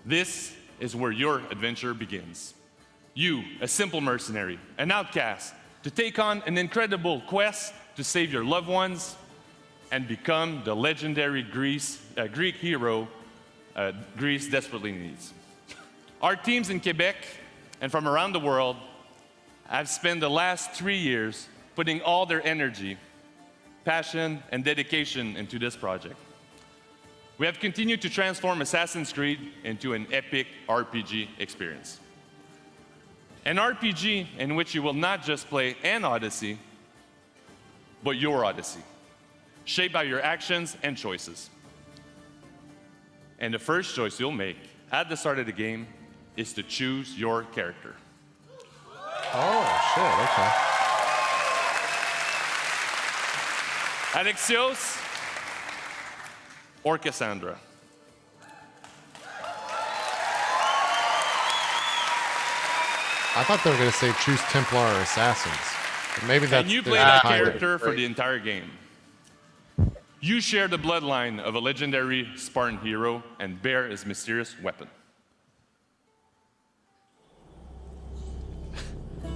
This is where your adventure begins. You, a simple mercenary, an outcast, to take on an incredible quest to save your loved ones and become the legendary Greek hero Greece desperately needs. Our teams in Quebec and from around the world have spent the last 3 years putting all their energy, passion, and dedication into this project. We have continued to transform Assassin's Creed into an epic RPG experience. An RPG in which you will not just play an Odyssey, but your Odyssey, shaped by your actions and choices. And the first choice you'll make at the start of the game is to choose your character. Oh, shit, okay. Alexios or Cassandra? I thought they were going to say choose Templar or Assassins. But maybe that's And you the play that hybrid. character for the entire game. You share the bloodline of a legendary Spartan hero and bear his mysterious weapon.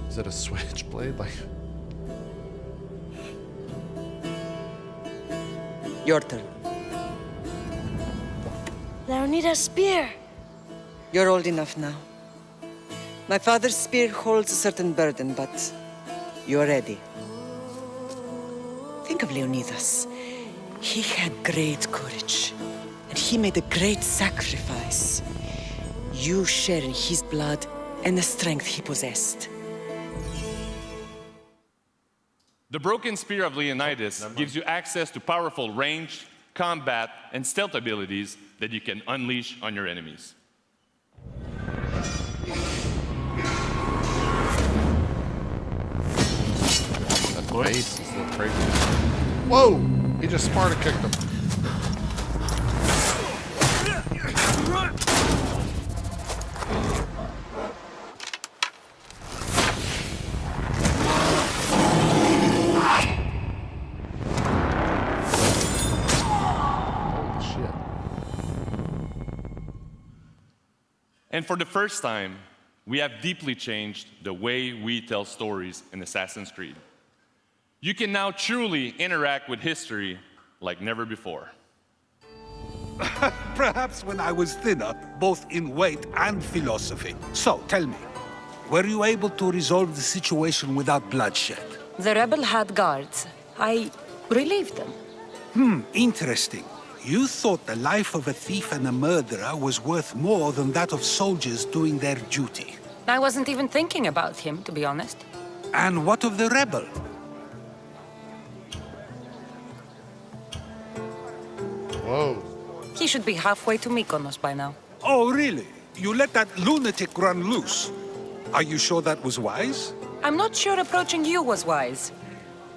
Is it a switchblade? Like, Your turn. Leonidas' spear. You're old enough now. My father's spear holds a certain burden, but you're ready. Think of Leonidas. He had great courage, and he made a great sacrifice. You share in his blood and the strength he possessed. The broken spear of Leonidas gives you access to powerful range, combat, and stealth abilities that you can unleash on your enemies. that base is a little crazy. Whoa! He just Sparta kicked him. And for the first time, we have deeply changed the way we tell stories in Assassin's Creed. You can now truly interact with history like never before. Perhaps when I was thinner, both in weight and philosophy. So, tell me, Were you able to resolve the situation without bloodshed? The rebel had guards. I relieved them. Interesting. You thought the life of a thief and a murderer was worth more than that of soldiers doing their duty. I wasn't even thinking about him, to be honest. And what of the rebel? Whoa. He should be halfway to Mykonos by now. Oh, really? You let that lunatic run loose? Are you sure that was wise? I'm not sure approaching you was wise.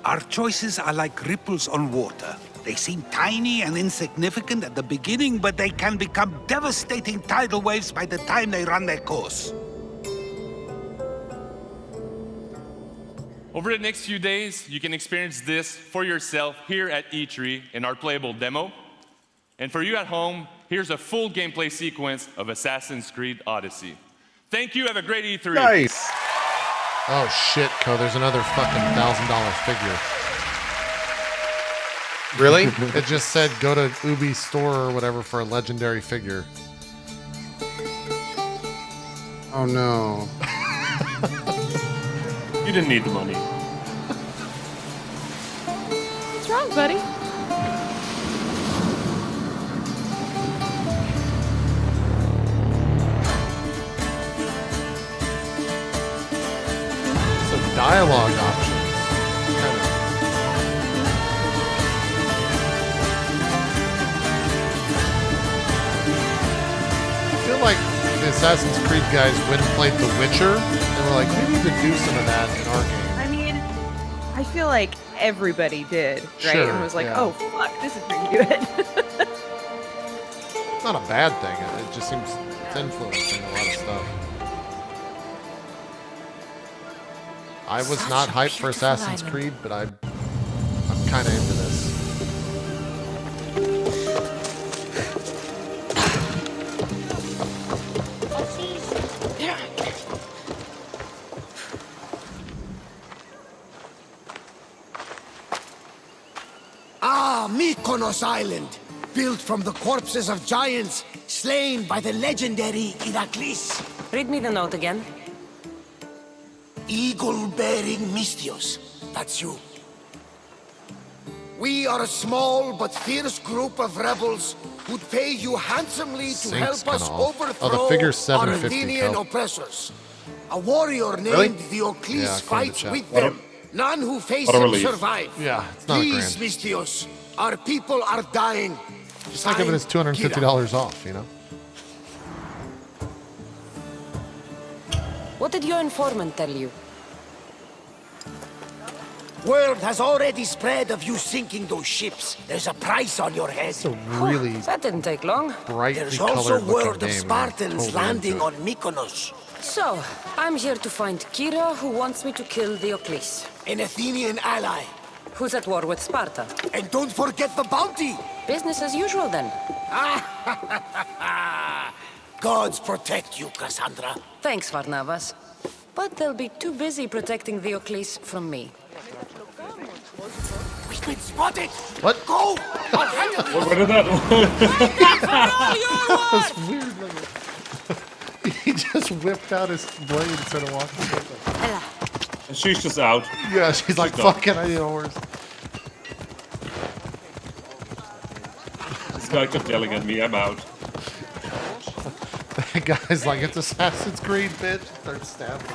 Our choices are like ripples on water. They seem tiny and insignificant at the beginning, but they can become devastating tidal waves by the time they run their course. Over the next few days, you can experience this for yourself here at E3 in our playable demo. And for you at home, here's a full gameplay sequence of Assassin's Creed Odyssey. Thank you, have a great E3. Nice. Oh shit, Co, there's another fucking $1,000 figure. Really? It just said go to Ubi store or whatever for a legendary figure. Oh no. You didn't need the money. What's wrong, buddy? Some dialogue options. I feel like the Assassin's Creed guys went and played The Witcher. They were like, we need to do some of that in our game. I mean, I feel like everybody did, right? Sure, And was like, yeah. oh, fuck, this is pretty good. It's not a bad thing. It just seems it's influencing a lot of stuff. I was not hyped for Assassin's Creed, but I'm kind of into this. Ah, Mykonos Island, built from the corpses of giants slain by the legendary Iraklis. Read me the note again. Eagle-bearing Mystios, that's you. We are a small but fierce group of rebels who'd pay you handsomely to Sync's help us kinda off. overthrow Oh, the figure's our 750, Athenian Kel. oppressors. A warrior named Really? Theocles Yeah, according to fights chat. with What a- them. None who face what a him relief. survive. Yeah, it's not a Please, grand. Mystios, our people are dying. Just like giving us $250 off, you know? What did your informant tell you? Word has already spread of you sinking those ships. There's a price on your head. It's a really That didn't take long. brightly There's also colored looking word of game. Spartans Totally landing into it. on Mykonos. So, I'm here to find Kira, who wants me to kill Theocles. An Athenian ally. Who's at war with Sparta. And don't forget the bounty! Business as usual, then. Gods protect you, Cassandra. Thanks, Varnavas. But they'll be too busy protecting Theocles from me. We've been spotted! What? Go! What did that? That was weird. He just whipped out his blade instead of walking with it. And she's just out. Yeah, she's like, done. fuck it, I need a horse. This guy kept yelling at me, I'm out. The guy's like, it's Assassin's Creed, bitch. Starts stabbing.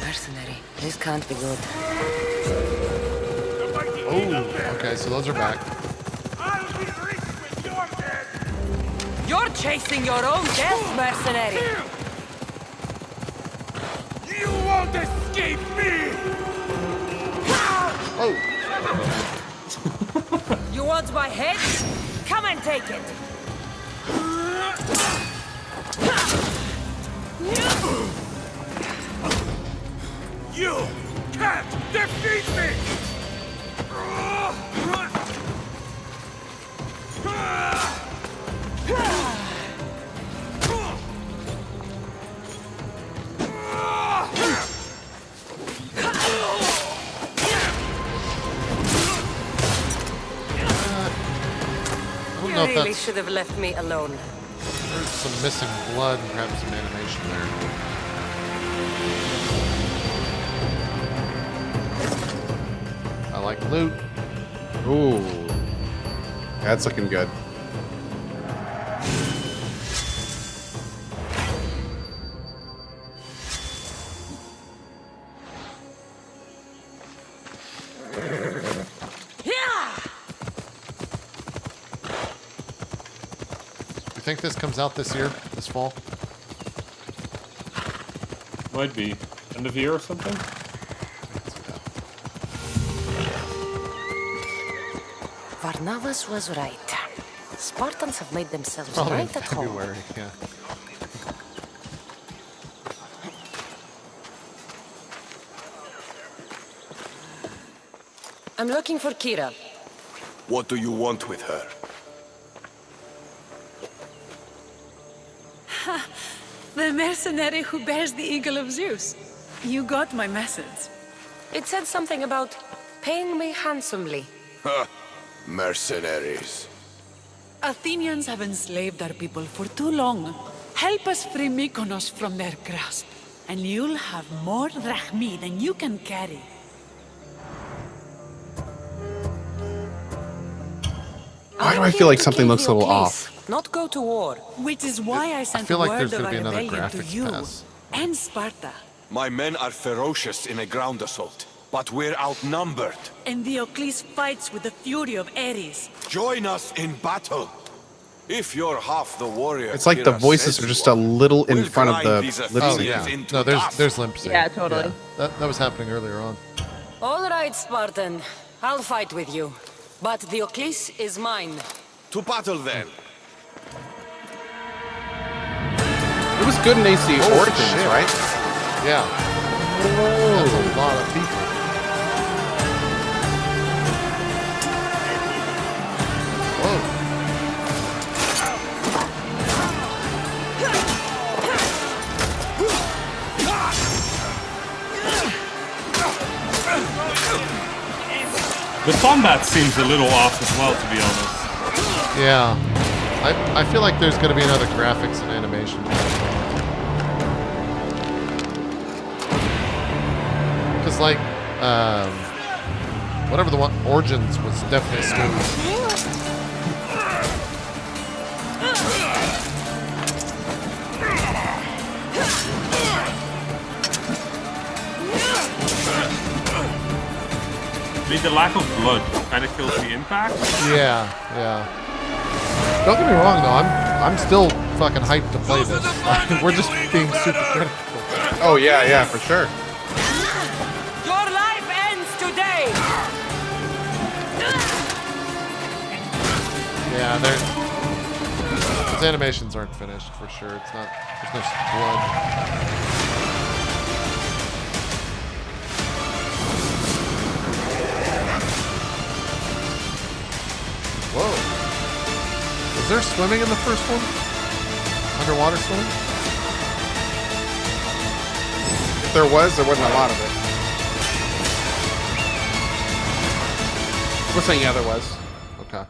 Mercenary. This can't be good. Oh, okay, so those are back. You're chasing your own death, mercenary. You won't escape me! Oh. You want my head? Come and take it. You can't defeat me! You know if really that's- should have left me alone. some missing blood and perhaps some animation there. I like loot. Ooh. That's looking good. You think this comes out this year, this fall? Might be. End of year or something? Varnavas was right. Spartans have made themselves Probably in right at home. February, yeah. I'm looking for Kira. What do you want with her? The mercenary who bears the eagle of Zeus. You got my message. It said something about paying me handsomely. Ha! Mercenaries. Athenians have enslaved our people for too long. Help us free Mykonos from their grasp, and you'll have more drachmi than you can carry. Why do I feel like something looks a little off? Not go to war. Which is why I sent feel like word there's of gonna a be another rebellion to graphics you pass. and Sparta. My men are ferocious in a ground assault, but we're outnumbered. And Diocles fights with the fury of Ares. Join us in battle. If you're half the warrior, It's like the Kira voices says are just you a little in We'll front of grind the these lip Oh sync. yeah. into No, dust. there's lip sync. Yeah, totally. That was happening earlier on. All right, Spartan. I'll fight with you. But Diocles is mine. To battle then. It was good in AC Origins, shit. right? Yeah. That's a lot of people. Whoa. The combat seems a little off as well, to be honest. Yeah. I feel like there's going to be another graphics and animation. Because, like, whatever the one, Origins was definitely smooth. I mean, the lack of blood kind of kills the impact. Yeah, yeah. Don't get me wrong, though. I'm still fucking hyped to play this. We're just being super critical. Oh yeah, yeah, for sure. Your life ends today! Yeah, those animations aren't finished for sure. It's not. There's no blood. Whoa. Was there swimming in the first one? Underwater swimming? If there wasn't a lot of it. We're saying yeah, there was. Okay.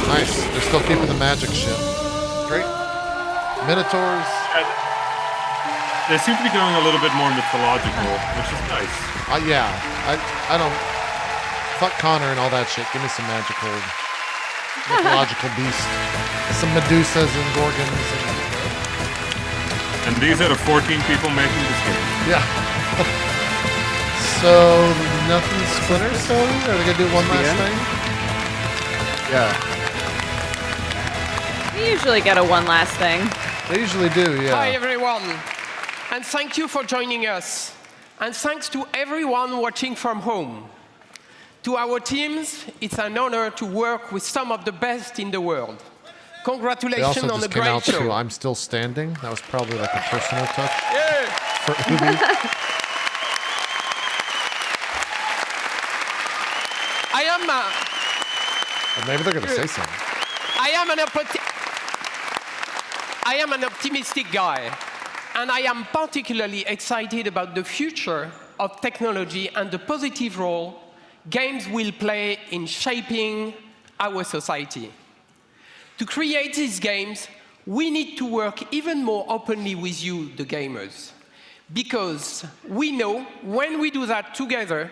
Nice. They're still keeping the magic shit. Great. Minotaurs. They seem to be going a little bit more mythological, which is nice. Yeah. I don't. Fuck Connor and all that shit. Give me some magical, mythological beast. Some Medusas and Gorgons. And these are the 14 people making this game. Yeah. So nothing Splinter Cell? Are they gonna do one last thing? Yeah. We usually get a one last thing. They usually do, yeah. Hi, everyone. And thank you for joining us. And thanks to everyone watching from home. To our teams, it's an honor to work with some of the best in the world. They Congratulations also on just a came great out show. to I'm Still Standing. That was probably like a personal touch Yeah. for Ubi. Or maybe they're going to say something. I am an optimistic guy. And I am particularly excited about the future of technology and the positive role games will play in shaping our society. To create these games, we need to work even more openly with you, the gamers, because we know when we do that together,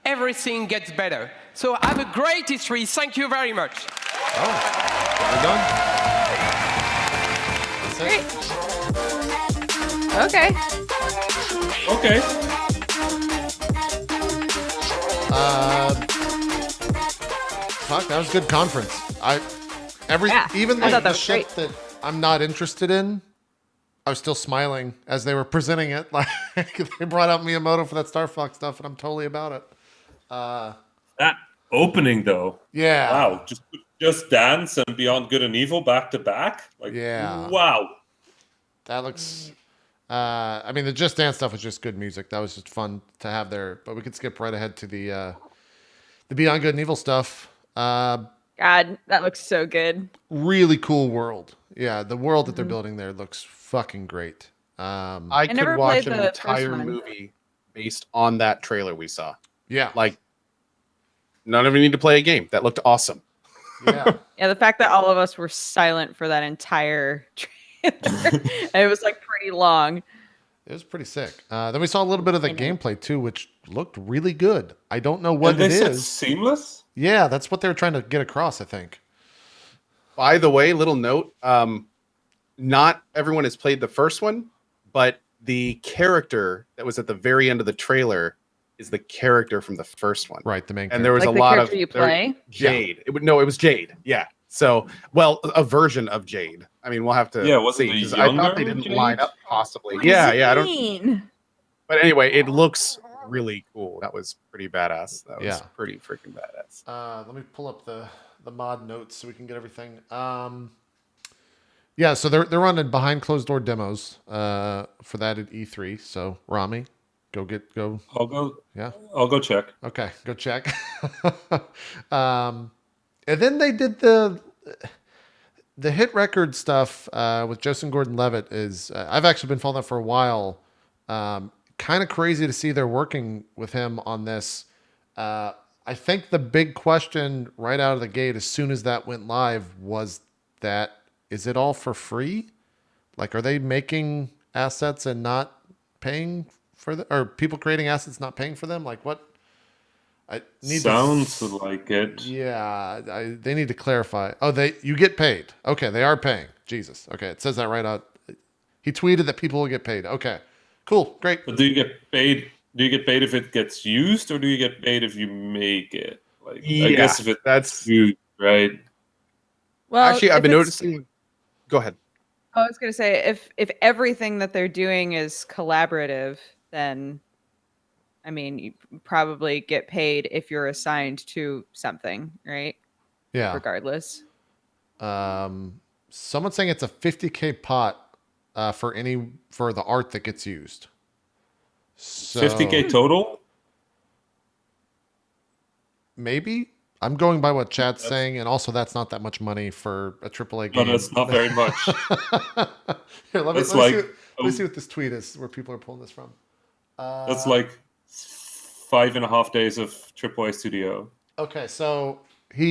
everything gets better. So have a great history. Thank you very much. Oh, we're done. Great. Okay. Okay. Fuck, that was a good conference. Even I like thought that the was shit great. that I'm not interested in, I was still smiling as they were presenting it. Like they brought out Miyamoto for that Star Fox stuff, and I'm totally about it. That opening though. Yeah. Wow. Just Dance and Beyond Good and Evil back to back. Like Yeah. wow. That looks. I mean, the Just Dance stuff was just good music. That was just fun to have there. But we could skip right ahead to the Beyond Good and Evil stuff. God, that looks so good. Really cool world. Yeah, the world that they're building there looks fucking great. I could never watch played an the entire first one. movie based on that trailer we saw. Yeah. Like, none of you need to play a game. That looked awesome. Yeah. Yeah, the fact that all of us were silent for that entire trailer, it was like pretty long. It was pretty sick. Then we saw a little bit of the gameplay too, which looked really good. I don't know what And they it said is. seamless? Yeah, that's what they were trying to get across, I think. By the way, little note, not everyone has played the first one, but the character that was at the very end of the trailer is the character from the first one. Right, the main And there was Like a the lot character of you play? Jade. It was Jade. Yeah. So, well, a version of Jade. I mean, we'll have to was it see. the 'Cause I thought younger they didn't Jade? line up possibly. What does Yeah, it yeah. I don't. mean? But anyway, it looks really cool. That was pretty badass. That was Yeah. pretty freaking badass. Let me pull up the mod notes so we can get everything. Yeah, so they're running behind closed door demos for that at E3. So Rami, go. I'll go. Yeah, I'll go check. Okay, go check. And then they did the hit record stuff with Joseph Gordon-Levitt. Is I've actually been following that for a while. Kind of crazy to see they're working with him on this. I think the big question right out of the gate, as soon as that went live, was that is it all for free? Like, are they making assets and not paying for them? Or people creating assets not paying for them? Like, what? I need Sounds like it. Yeah, they need to clarify. Oh, you get paid. Okay, they are paying. Jesus. Okay, it says that right out. He tweeted that people will get paid. Okay, cool, great. But do you get paid? Do you get paid if it gets used, or do you get paid if you make it? Like, I guess if that's used, right? Well, actually, I've been if noticing. Go ahead. I was going to say, if everything that they're doing is collaborative, then, I mean, you probably get paid if you're assigned to something, right? Yeah. Regardless. Someone's saying it's a 50K pot for the art that gets used. So, 50K total? Maybe. I'm going by what chat's saying, and also that's not that much money for a AAA game. No, that's not very much. Here, let me see what this tweet is, where people are pulling this from. That's like 5.5 days of AAA studio. Okay, so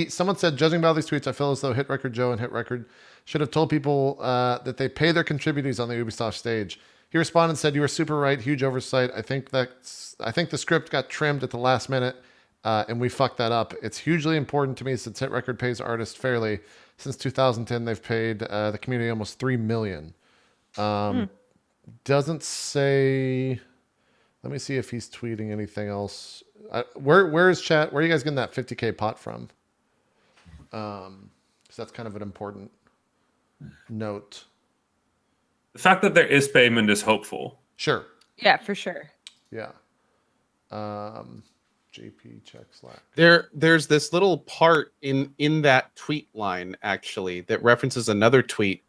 someone said, judging by all these tweets, I feel as though Hit Record Joe and Hit Record should have told people that they pay their contributors on the Ubisoft stage. He responded and said, "You are super right. Huge oversight. I think the script got trimmed at the last minute, and we fucked that up. It's hugely important to me since Hit Record pays artists fairly. Since 2010, they've paid the community almost $3 million." Doesn't say. Let me see if he's tweeting anything else. Where is chat? Where are you guys getting that 50K pot from? Because that's kind of an important note. The fact that there is payment is hopeful. Sure. Yeah, for sure. Yeah. JP check Slack. There's this little part in that tweet line actually that references another tweet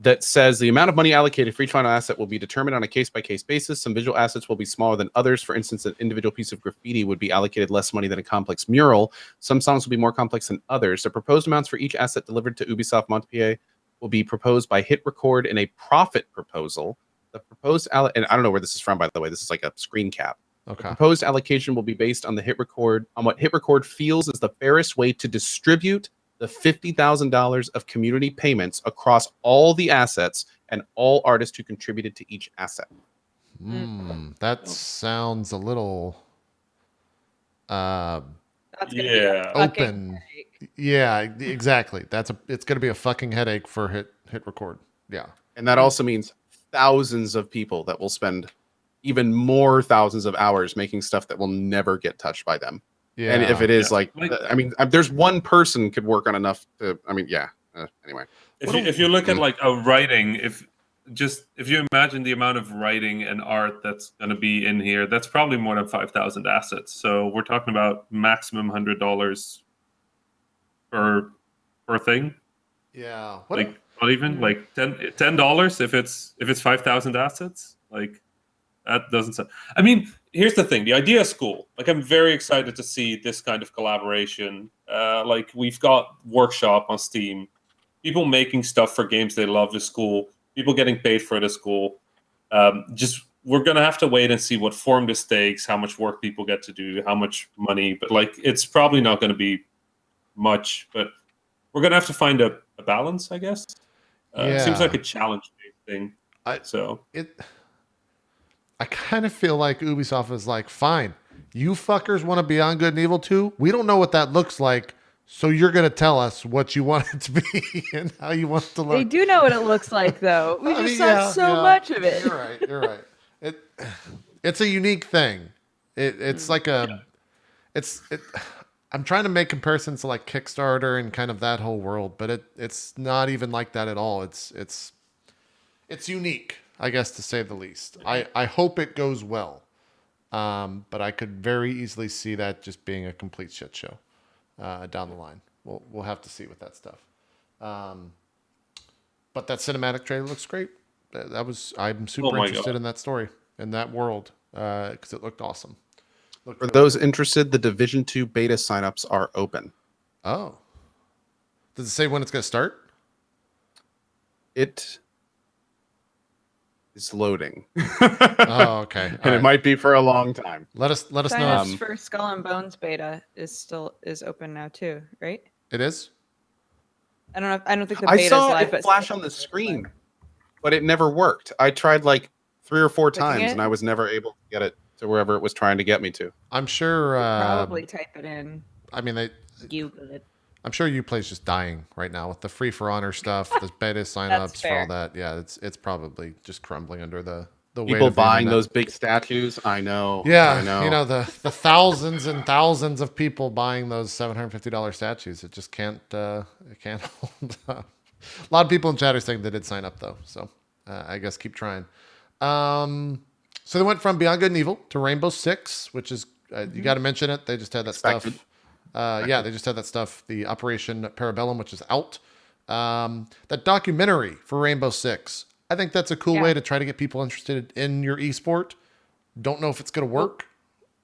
that says the amount of money allocated for each final asset will be determined on a case-by-case basis. Some visual assets will be smaller than others. For instance, an individual piece of graffiti would be allocated less money than a complex mural. Some songs will be more complex than others. The proposed amounts for each asset delivered to Ubisoft Montpellier will be proposed by Hit Record in a profit proposal. The proposed and I don't know where this is from, by the way. This is like a screen cap. Okay. The proposed allocation will be based on what Hit Record feels is the fairest way to distribute the $50,000 of community payments across all the assets and all artists who contributed to each asset. That sounds a little open. Yeah, exactly. It's going to be a fucking headache for Hit Record. Yeah. And that also means thousands of people that will spend even more thousands of hours making stuff that will never get touched by them. Yeah. And if it is there's one person could work on enough to, anyway. If you look at like a writing, if you imagine the amount of writing and art that's going to be in here, that's probably more than 5,000 assets. So we're talking about maximum $100 per thing. Yeah. Like not even like $10 if it's 5,000 assets. Like that doesn't sound. I mean, here's the thing: the idea is cool. Like I'm very excited to see this kind of collaboration. Like we've got Workshop on Steam. People making stuff for games they love is cool. People getting paid for it is cool. We're gonna have to wait and see what form this takes, how much work people get to do, how much money. But like, it's probably not going to be much. But we're gonna have to find a balance, I guess. It seems like a challenge-based thing. I kind of feel like Ubisoft is like, fine, you fuckers want to be on Good and Evil 2? We don't know what that looks like, so you're going to tell us what you want it to be and how you want it to look. They do know what it looks like, though. We just saw so much of it. You're right. It's a unique thing. It's like a... I'm trying to make comparisons to like Kickstarter and kind of that whole world, but it's not even like that at all. It's unique, I guess, to say the least. I hope it goes well, but I could very easily see that just being a complete shit show down the line. We'll have to see with that stuff. But that cinematic trailer looks great. I'm super interested in that story, in that world, because it looked awesome. For those interested, the Division 2 beta signups are open. Oh. Does it say when it's going to start? It is loading. Oh, okay. And it might be for a long time. Let us know. Signups for Skull and Bones beta is open now too, right? It is? I don't think the beta is live. I saw it flash on the screen, but it never worked. I tried like 3 or 4 times and I was never able to get it to wherever it was trying to get me to. I'm sure probably type it in. I mean, Google it. I'm sure Uplay's just dying right now with the Free for Honor stuff, the beta signups for all that. Yeah, it's probably just crumbling under the weight people of the buying internet. those big statues. I know. Yeah, I know. You know the thousands and thousands of people buying those $750 statues. It just can't hold up. A lot of people in chat are saying they did sign up though, so I guess keep trying. So they went from Beyond Good and Evil to Rainbow Six, which is you got to mention it. They just had that stuff. They just had that stuff. The Operation Parabellum, which is out. That documentary for Rainbow Six. I think that's a cool way to try to get people interested in your esport. Don't know if it's going to work.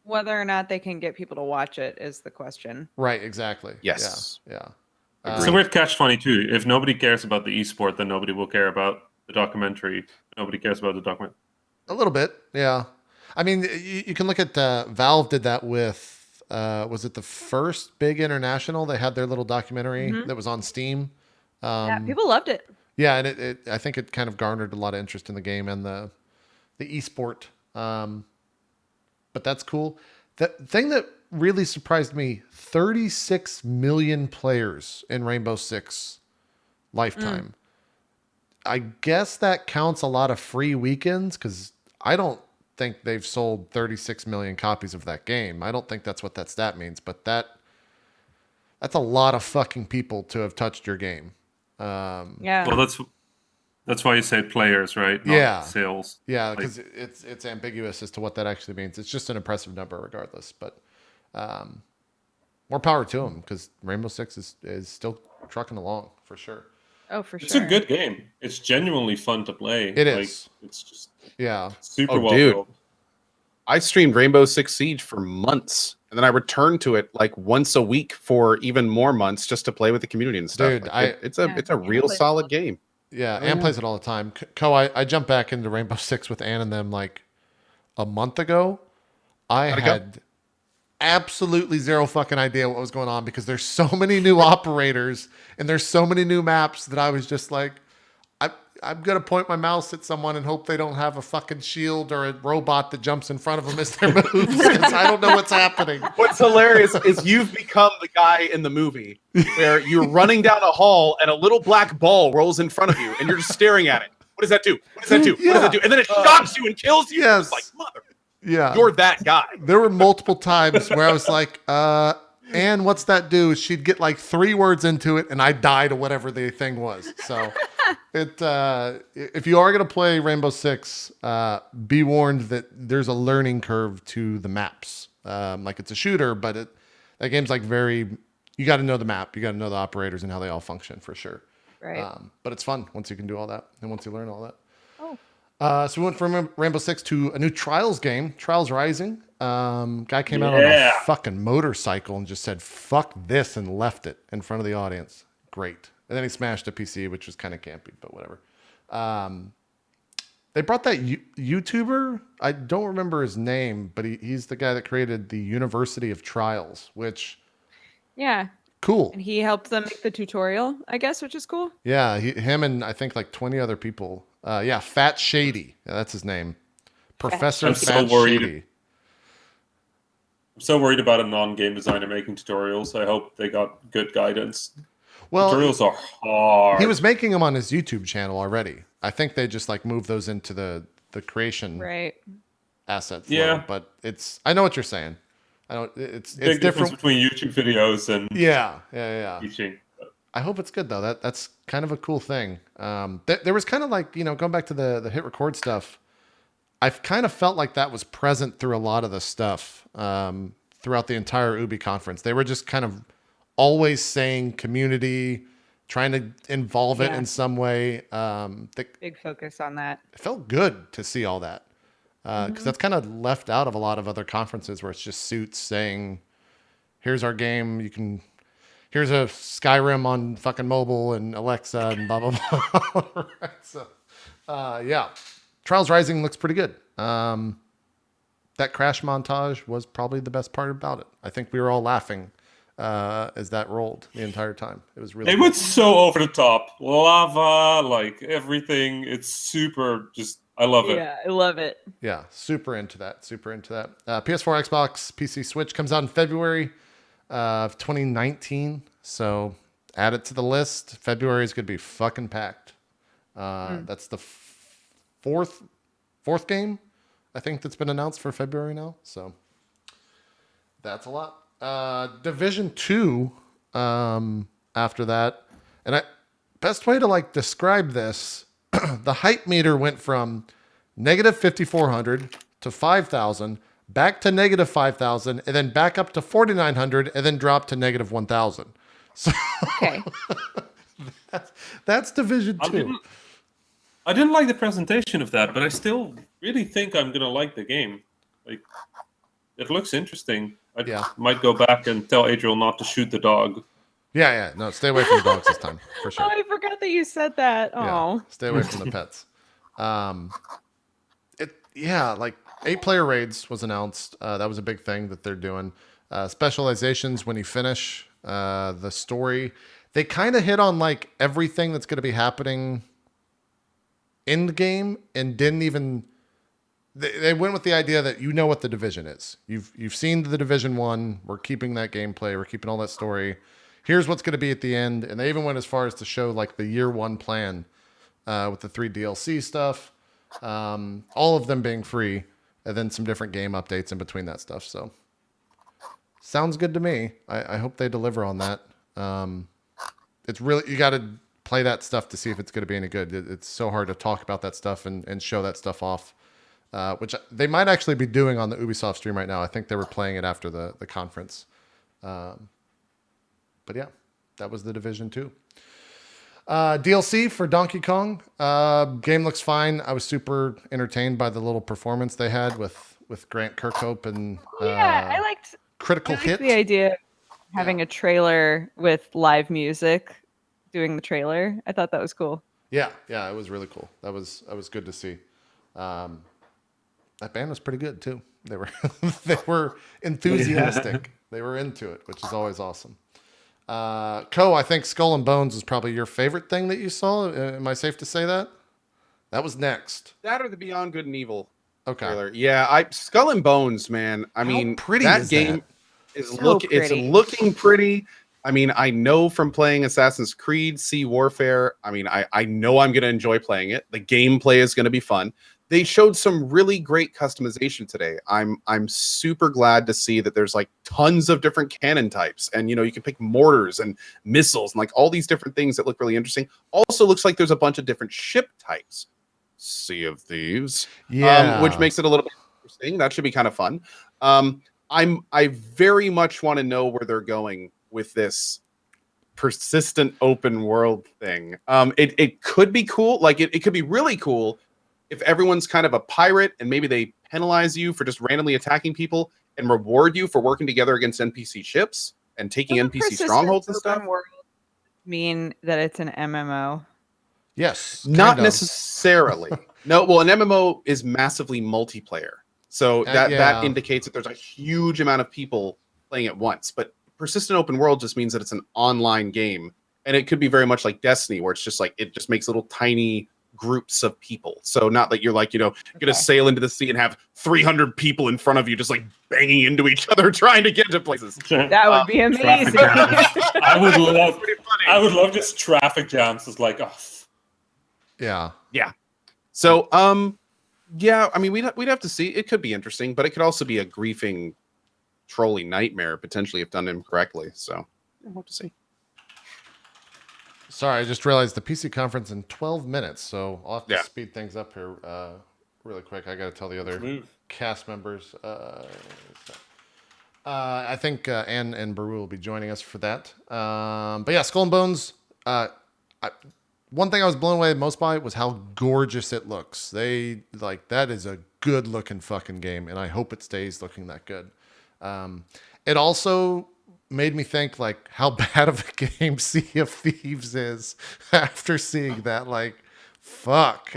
Whether or not they can get people to watch it is the question. Right. Exactly. Yes. Yeah. It's a weird catch-22. If nobody cares about the esport, then nobody will care about the documentary. Nobody cares about the documentary. A little bit, yeah. I mean, you can look at Valve did that with, was it the first big international? They had their little documentary that was on Steam. Yeah, people loved it. Yeah, and I think it kind of garnered a lot of interest in the game and the esport. But that's cool. The thing that really surprised me, 36 million players in Rainbow Six lifetime. I guess that counts a lot of free weekends because I don't think they've sold 36 million copies of that game. I don't think that's what that stat means, but that's a lot of fucking people to have touched your game. Yeah. Well, that's why you say players, right? Not sales. Yeah, because it's ambiguous as to what that actually means. It's just an impressive number regardless, but more power to them because Rainbow Six is still trucking along for sure. Oh, for sure. It's a good game. It's genuinely fun to play. It is. It's just super well dude. built. I streamed Rainbow Six Siege for months, and then I returned to it like once a week for even more months just to play with the community and stuff. Dude, it's a real solid game. Yeah, Ann plays it all the time. I jumped back into Rainbow Six with Ann and them like a month ago. I had absolutely zero fucking idea what was going on because there's so many new operators and there's so many new maps that I was just like, I'm going to point my mouse at someone and hope they don't have a fucking shield or a robot that jumps in front of them as their moves because I don't know what's happening. What's hilarious is you've become the guy in the movie where you're running down a hall and a little black ball rolls in front of you and you're just staring at it. What does that do? What does that do? What does that do? And then it shocks you and kills you. Yes. It's like, mother. Yeah. You're that guy. There were multiple times where I was like, and what's that do? She'd get like 3 words into it and I die to whatever the thing was. So if you are going to play Rainbow Six, be warned that there's a learning curve to the maps. Like it's a shooter, but that game's like you got to know the map. You got to know the operators and how they all function for sure. Right. But it's fun once you can do all that and once you learn all that. Oh. So we went from Rainbow Six to a new Trials game, Trials Rising. Guy came out on a fucking motorcycle and just said, fuck this, and left it in front of the audience. Great. And then he smashed a PC, which was kind of campy, but whatever. They brought that YouTuber. I don't remember his name, but he's the guy that created the University of Trials, which... Yeah. Cool. And he helped them make the tutorial, I guess, which is cool. Yeah, him and I think like 20 other people. Fat Shady. Yeah, that's his name. Professor Fat Shady. I'm so worried about a non-game designer making tutorials. I hope they got good guidance. Well, tutorials are hard. He was making them on his YouTube channel already. I think they just like moved those into the creation asset flow. Yeah, but I know what you're saying. It's big difference between YouTube videos and teaching. I hope it's good though. That's kind of a cool thing. There was kind of like, going back to the hit record stuff. I've kind of felt like that was present through a lot of the stuff throughout the entire Ubi conference. They were just kind of always saying community, trying to involve it in some way. Big focus on that. It felt good to see all that because that's kind of left out of a lot of other conferences where it's just suits saying, here's our game. Here's a Skyrim on fucking mobile and Alexa and blah, blah, blah. Right, so, Trials Rising looks pretty good. That crash montage was probably the best part about it. I think we were all laughing as that rolled the entire time. It was really. It went so over the top, lava, like everything. It's super. I love it. Yeah, I love it. Yeah, super into that. PS4, Xbox, PC, Switch comes out in February of 2019. So add it to the list. February is going to be fucking packed. That's the fourth game, I think, that's been announced for February now. So that's a lot. Division 2 after that. And best way to describe this, the hype meter went from negative 5,400 to 5,000, back to negative 5,000, and then back up to 4,900, and then dropped to negative 1,000. So okay. that's Division 2. I didn't like the presentation of that, but I still really think I'm going to like the game. It looks interesting. I might go back and tell Adriel not to shoot the dog. Yeah. No, stay away from the dogs this time, for sure. Oh, I forgot that you said that. Oh. Stay away from the pets. 8-player raids was announced. That was a big thing that they're doing. Specializations when you finish the story. They kind of hit on everything that's going to be happening in the game and didn't even... They went with the idea that you know what the Division is. You've seen the Division 1. We're keeping that gameplay. We're keeping all that story. Here's what's going to be at the end. And they even went as far as to show the year 1 plan with the 3 DLC stuff. All of them being free. And then some different game updates in between that stuff. So sounds good to me. I hope they deliver on that. It's really, you got to play that stuff to see if it's going to be any good. It's so hard to talk about that stuff and show that stuff off. Which they might actually be doing on the Ubisoft stream right now. I think they were playing it after the conference. But yeah, that was the Division 2. DLC for Donkey Kong. Game looks fine. I was super entertained by the little performance they had with Grant Kirkhope and I liked Critical Hit. The idea of having a trailer with live music doing the trailer. I thought that was cool. Yeah, it was really cool. That was good to see. That band was pretty good too. They were they were enthusiastic. They were into it, which is always awesome. Co, I think Skull and Bones is probably your favorite thing that you saw. Am I safe to say that? That was next. That or the Beyond Good and Evil trailer. Okay. Yeah, Skull and Bones, man. I mean, pretty that is game that? is So it's pretty. looking pretty. I mean, I know from playing Assassin's Creed, Sea Warfare. I mean, I know I'm going to enjoy playing it. The gameplay is going to be fun. They showed some really great customization today. I'm super glad to see that there's like tons of different cannon types, and you can pick mortars and missiles and like all these different things that look really interesting. Also, looks like there's a bunch of different ship types. Sea of Thieves, which makes it a little bit interesting. That should be kind of fun. I very much want to know where they're going with this persistent open world thing. It could be cool. Like it could be really cool if everyone's kind of a pirate and maybe they penalize you for just randomly attacking people and reward you for working together against NPC ships and taking NPC strongholds and stuff. Mean that it's an MMO? Yes. Not necessarily. No, well, an MMO is massively multiplayer. So that indicates that there's a huge amount of people playing at once. But persistent open world just means that it's an online game. And it could be very much like Destiny, where it's just like it just makes little tiny groups of people. So not that you're like, gonna sail into the sea and have 300 people in front of you just like banging into each other trying to get to places. That would be amazing. I would love just traffic jams. It's like, oh. Yeah. So, I mean, we'd have to see. It could be interesting, but it could also be a griefing, trolly nightmare potentially if done incorrectly. So, we'll have to see. Sorry, I just realized the PC conference in 12 minutes, so I'll have to speed things up here really quick. I got to tell the other cast members. I think Anne and Baru will be joining us for that. But yeah, Skull and Bones. One thing I was blown away most by was how gorgeous it looks. That is a good looking fucking game, and I hope it stays looking that good. It also made me think like how bad of a game Sea of Thieves is after seeing that. Like, fuck.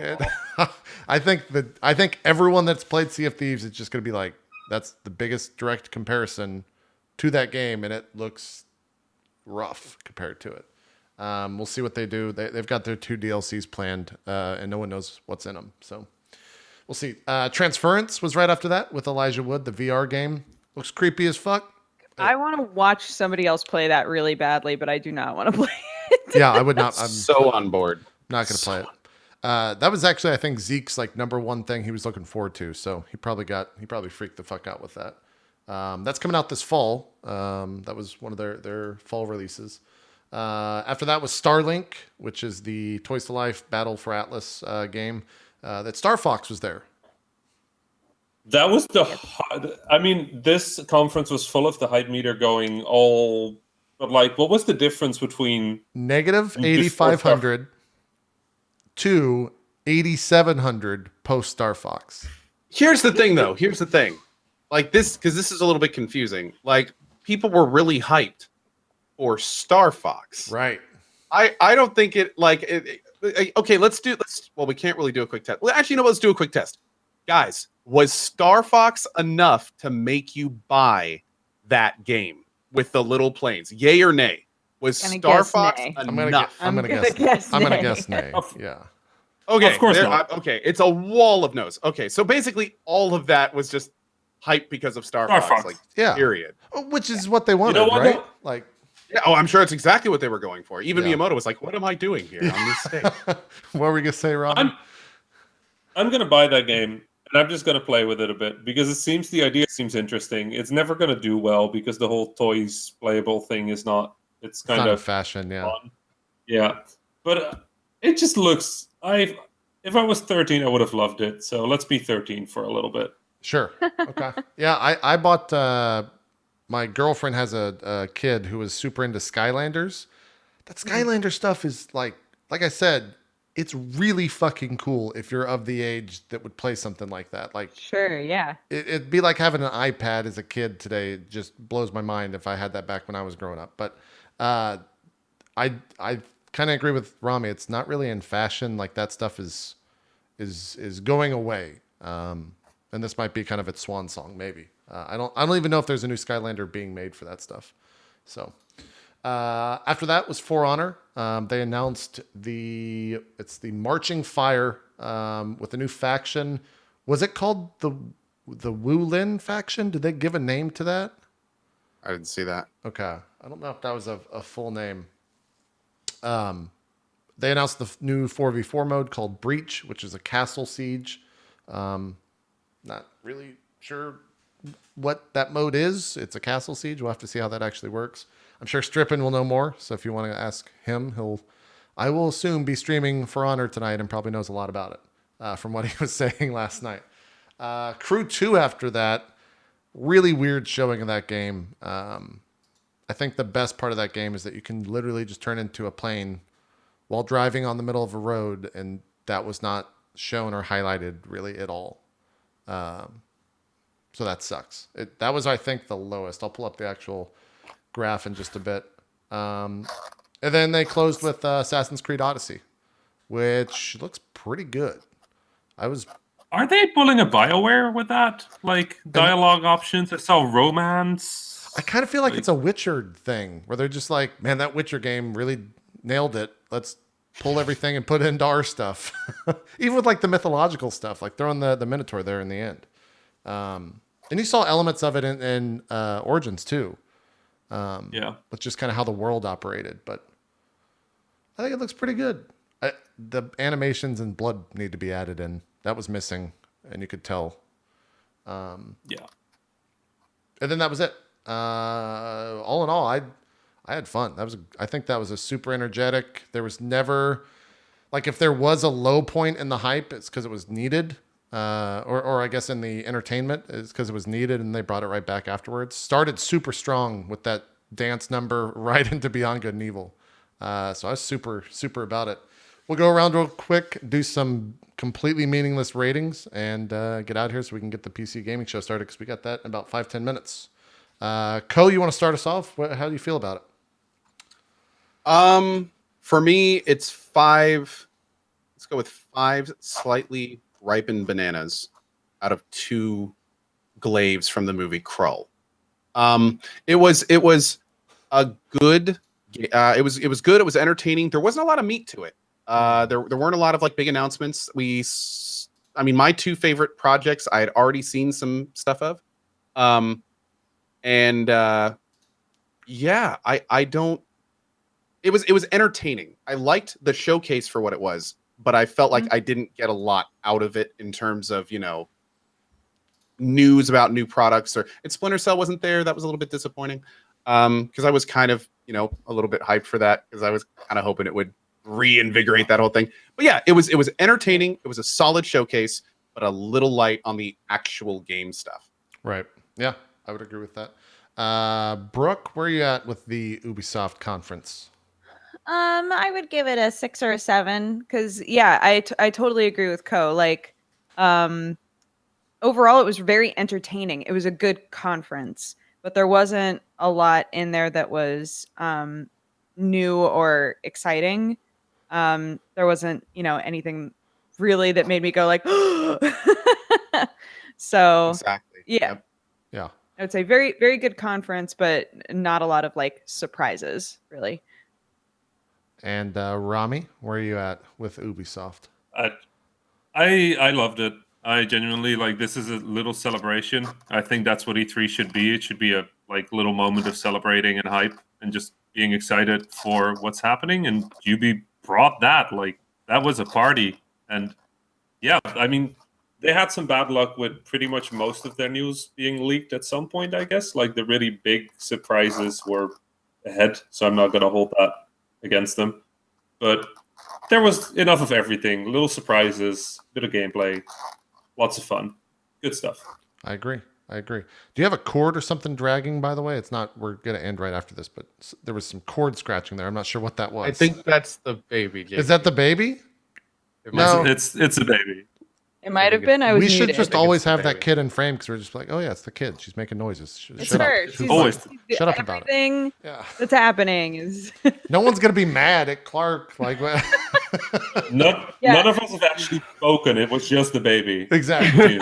I think everyone that's played Sea of Thieves is just gonna be like, that's the biggest direct comparison to that game, and it looks rough compared to it. We'll see what they do. They've got their 2 DLCs planned, and no one knows what's in them. So we'll see. Transference was right after that with Elijah Wood, the VR game. Looks creepy as fuck. I want to watch somebody else play that really badly, but I do not want to play it. Yeah, I would not. I'm so on board. Not going to play it. That was actually, I think, Zeke's like #1 thing he was looking forward to. So he probably freaked the fuck out with that. That's coming out this fall. That was one of their fall releases. After that was Starlink, which is the Toys to Life Battle for Atlas game. That Star Fox was there. That was this conference was full of the hype meter going all, but like, what was the difference between -8,500 to 8,700 post Star Fox? Here's the thing, though. Here's the thing. Like this, because this is a little bit confusing. Like people were really hyped for Star Fox, right? I don't think it okay. Well, we can't really do a quick test. Well, actually, no. Let's do a quick test, guys. Was Star Fox enough to make you buy that game with the little planes? Yay or nay? Was Star Fox enough? I'm gonna guess nay. Yeah. Okay. Of course not. Okay. It's a wall of no's. Okay. So basically, all of that was just hype because of Star Fox. Like, yeah. Period. Which is what they wanted, right? Like. Yeah, I'm sure it's exactly what they were going for. Even Miyamoto was like, "What am I doing here on this stage?" What were we gonna say, Rob? I'm gonna buy that game. And I'm just going to play with it a bit because the idea seems interesting. It's never going to do well because the whole toys playable thing is not, it's kind of fashion. Yeah. Fun. Yeah. But it just looks, if I was 13, I would have loved it. So let's be 13 for a little bit. Sure. Okay. Yeah. I bought, my girlfriend has a kid who is super into Skylanders. That Skylander stuff is like I said, it's really fucking cool if you're of the age that would play something like that. Like, sure, yeah. It'd be like having an iPad as a kid today. It just blows my mind if I had that back when I was growing up. But I kind of agree with Rami. It's not really in fashion. Like that stuff is going away. And this might be kind of its swan song, maybe. I don't even know if there's a new Skylander being made for that stuff. So after that was For Honor. They announced it's the Marching Fire with a new faction. Was it called the Wulin faction? Did they give a name to that? I didn't see that. Okay. I don't know if that was a full name. They announced the new 4v4 mode called Breach, which is a castle siege. Not really sure what that mode is. It's a castle siege. We'll have to see how that actually works. I'm sure Strippin will know more. So if you want to ask him, I will assume, be streaming For Honor tonight and probably knows a lot about it from what he was saying last night. Crew 2 after that, really weird showing of that game. I think the best part of that game is that you can literally just turn into a plane while driving on the middle of a road, and that was not shown or highlighted really at all. So that sucks. That was, I think, the lowest. I'll pull up the actual graph in just a bit. And then they closed with Assassin's Creed Odyssey, which looks pretty good. Are they pulling a BioWare with that? Like dialogue options? I saw romance. I kind of feel like it's a Witcher thing where they're just like, man, that Witcher game really nailed it. Let's pull everything and put it into our stuff. Even with like the mythological stuff, like throwing the Minotaur there in the end. And you saw elements of it in Origins too. With just kind of how the world operated. But I think it looks pretty good. The animations and blood need to be added in. That was missing, and you could tell. And then that was it. All in all, I had fun. I think that was a super energetic. There was never, like, if there was a low point in the hype, it's because it was needed. Or I guess in the entertainment, it's because it was needed, and they brought it right back afterwards. Started super strong with that dance number right into Beyond Good and Evil. So I was super, super about it. We'll go around real quick, do some completely meaningless ratings, and get out here so we can get the PC Gaming Show started, because we got that in about 5-10 minutes. Ko, you want to start us off? How do you feel about it? For me, it's 5. Let's go with 5 slightly ripened bananas out of 2 glaives from the movie Krull. It was a good. It was good. It was entertaining. There wasn't a lot of meat to it. There weren't a lot of like big announcements. My 2 favorite projects I had already seen some stuff of. It was entertaining. I liked the showcase for what it was, but I felt like I didn't get a lot out of it in terms of, news about new products, and Splinter Cell wasn't there. That was a little bit disappointing. Because I was kind of, a little bit hyped for that, because I was kind of hoping it would reinvigorate that whole thing. But yeah, it was entertaining. It was a solid showcase, but a little light on the actual game stuff. Right. Yeah, I would agree with that. Brooke, where are you at with the Ubisoft conference? I would give it a 6 or a 7, because I totally agree with Ko. Like, overall, it was very entertaining. It was a good conference, but there wasn't a lot in there that was new or exciting. There wasn't, anything really that made me go like, so exactly. Yeah. Yeah. I would say very, very good conference, but not a lot of like surprises, really. And Rami, where are you at with Ubisoft? I loved it. I genuinely this is a little celebration. I think that's what E3 should be. It should be a little moment of celebrating and hype and just being excited for what's happening. And Ubi brought that. That was a party. And yeah, they had some bad luck with pretty much most of their news being leaked at some point, I guess. The really big surprises were ahead, so I'm not going to hold that against them. But there was enough of everything. Little surprises, bit of gameplay, lots of fun. Good stuff. I agree. Do you have a cord or something dragging, by the way? It's not, we're going to end right after this, but there was some cord scratching there. I'm not sure what that was. I think that's the baby. Is that the baby? No, it's a baby. It might have been. I was We should muted. just always have that kid in frame because we're just like, oh yeah, it's the kid. She's making noises. It's Shut her. up. She's Always. she's Shut up about it. everything that's happening is. No one's gonna be mad at Clark. Like, None of us have actually spoken. It was just the baby. Exactly.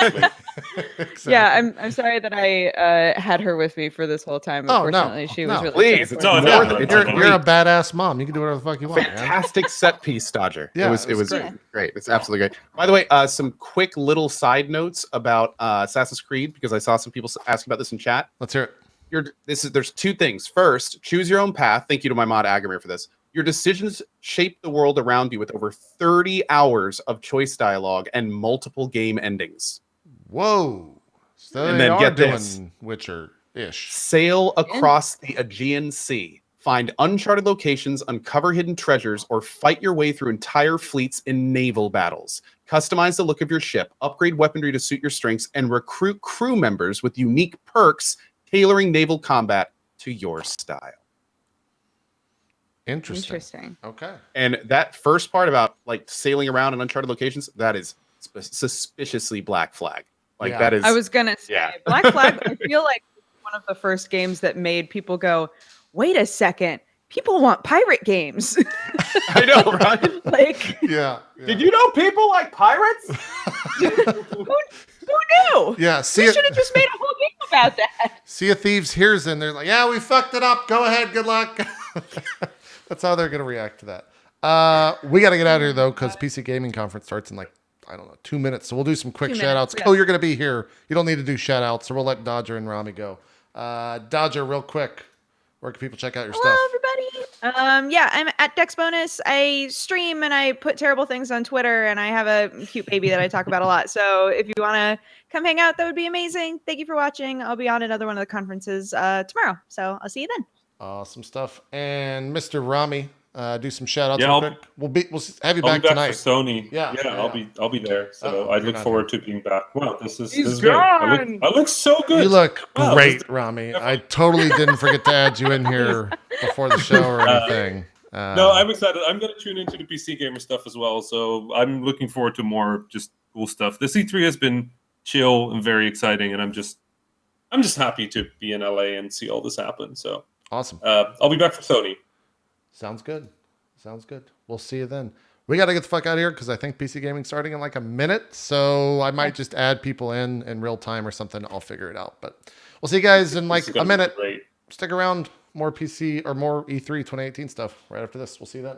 Yeah, I'm sorry that I had her with me for this whole time. Unfortunately, she was really. Please, sick. you're a badass mom. You can do whatever the fuck you want. Fantastic set piece, Dodger. Yeah, it was great. It's absolutely great. By the way, some quick little side notes about Assassin's Creed because I saw some people asking about this in chat. Let's hear it. There's two things. First, choose your own path. Thank you to my mod Agamir for this. Your decisions shape the world around you with over 30 hours of choice dialogue and multiple game endings. Whoa. So and they then are get doing this. Witcher-ish. Sail across the Aegean Sea. Find uncharted locations, uncover hidden treasures, or fight your way through entire fleets in naval battles. Customize the look of your ship, upgrade weaponry to suit your strengths, and recruit crew members with unique perks, tailoring naval combat to your style. Interesting. Okay. And that first part about like sailing around in uncharted locations, that is suspiciously Black Flag. Like that is. I was gonna say Black Flag. I feel like it's one of the first games that made people go, "Wait a second, people want pirate games." I know, right? Like, yeah. Did you know people like pirates? Who knew? Yeah. We should have just made a whole game about that. Sea of Thieves hears and they're like, yeah, we fucked it up. Go ahead. Good luck. That's how they're going to react to that. We got to get out of here, though, because PC Gaming Conference starts in like, I don't know, 2 minutes. So we'll do some quick 2 shout outs. minutes, yeah. Oh, you're going to be here. You don't need to do shout outs. So we'll let Dodger and Rami go. Dodger, real quick. Where can people check out your stuff? Everybody. Yeah, I'm at Dex Bonus. I stream and I put terrible things on Twitter, and I have a cute baby that I talk about a lot. So if you want to come hang out, that would be amazing. Thank you for watching. I'll be on another one of the conferences tomorrow. So I'll see you then. Awesome stuff. And Mr. Rami, do some shout outs Yeah, real quick. We'll have you I'll back be back tonight. for Sony. Yeah. I'll be there. So I look not forward to being back. Wow, this is He's great. gone! I look so good. You look Wow, great, Rami. I totally didn't forget to add you in here before the show or anything. No, I'm excited. I'm going to tune into the PC Gamer stuff as well. So I'm looking forward to more just cool stuff. The C3 has been chill and very exciting, and I'm just happy to be in LA and see all this happen. So awesome. I'll be back for Sony. Sounds good. We'll see you then. We got to get the fuck out of here because I think PC Gaming's starting in like a minute. So I might just add people in real time or something. I'll figure it out. But we'll see you guys in like a minute. Great. Stick around. More PC or more E3 2018 stuff right after this. We'll see you then.